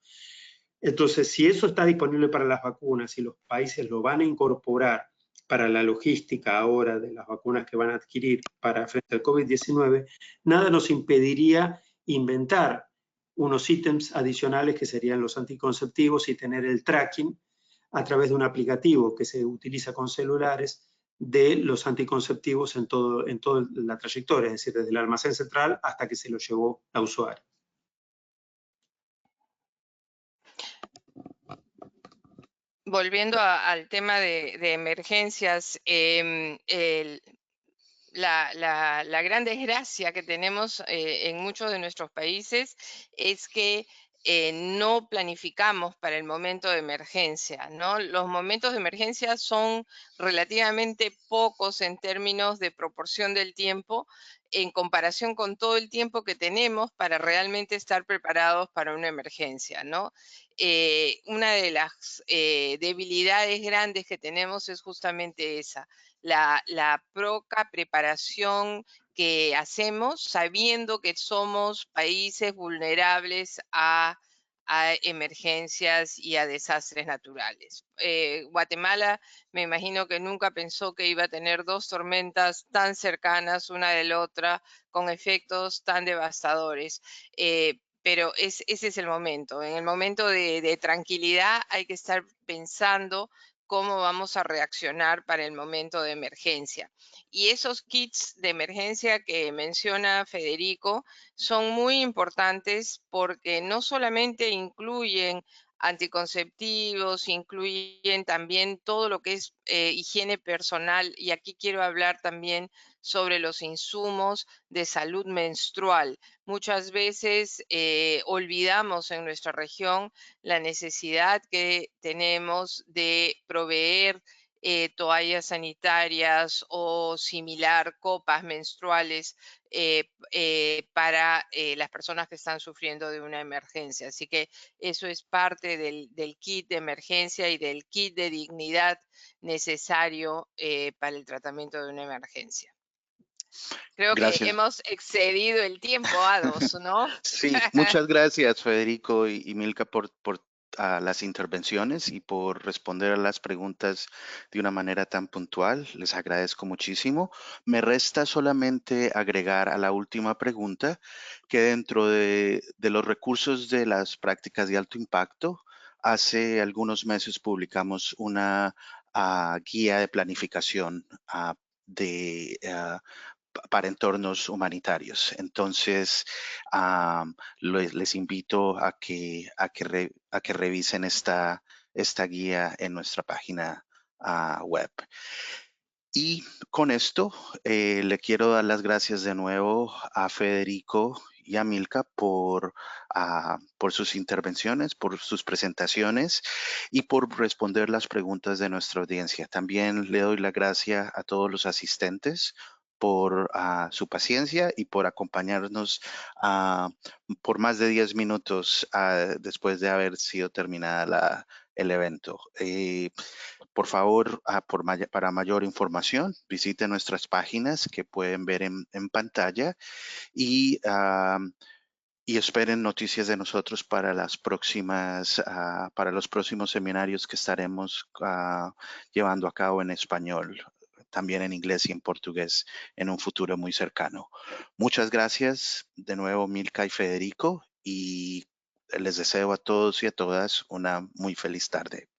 Entonces, si eso está disponible para las vacunas y los países lo van a incorporar para la logística ahora de las vacunas que van a adquirir para frente al COVID-19, nada nos impediría inventar unos ítems adicionales que serían los anticonceptivos y tener el tracking a través de un aplicativo que se utiliza con celulares de los anticonceptivos en toda la trayectoria, es decir, desde el almacén central hasta que se lo llevó la usuaria. Volviendo al tema de emergencias, la gran desgracia que tenemos en muchos de nuestros países es que no planificamos para el momento de emergencia, ¿no? Los momentos de emergencia son relativamente pocos en términos de proporción del tiempo en comparación con todo el tiempo que tenemos para realmente estar preparados para una emergencia, ¿no? Una de las debilidades grandes que tenemos es justamente esa, la poca preparación que hacemos sabiendo que somos países vulnerables a emergencias y a desastres naturales. Guatemala me imagino que nunca pensó que iba a tener dos tormentas tan cercanas una de la otra con efectos tan devastadores. Pero ese es el momento. En el momento de tranquilidad hay que estar pensando cómo vamos a reaccionar para el momento de emergencia. Y esos kits de emergencia que menciona Federico son muy importantes porque no solamente incluyen anticonceptivos, incluyen también todo lo que es higiene personal, y aquí quiero hablar también sobre los insumos de salud menstrual. Muchas veces olvidamos en nuestra región la necesidad que tenemos de proveer toallas sanitarias o similar, copas menstruales para las personas que están sufriendo de una emergencia. Así que eso es parte del kit de emergencia y del kit de dignidad necesario para el tratamiento de una emergencia. Creo Gracias. que hemos excedido el tiempo, Ados, ¿no? Sí, muchas gracias, Federico y Milka, por las intervenciones y por responder a las preguntas de una manera tan puntual. Les agradezco muchísimo. Me resta solamente agregar a la última pregunta que dentro de los recursos de las prácticas de alto impacto, hace algunos meses publicamos una guía de planificación para entornos humanitarios. Entonces, les invito a que revisen esta guía en nuestra página web. Y con esto le quiero dar las gracias de nuevo a Federico y a Milka por sus intervenciones, por sus presentaciones y por responder las preguntas de nuestra audiencia. También le doy la gracia a todos los asistentes por su paciencia y por acompañarnos por más de 10 minutos después de haber sido terminada el evento. Por favor, para mayor información, visite nuestras páginas que pueden ver en pantalla y esperen noticias de nosotros para para los próximos seminarios que estaremos llevando a cabo en español, también en inglés y en portugués en un futuro muy cercano. Muchas gracias de nuevo, Milka y Federico, y les deseo a todos y a todas una muy feliz tarde.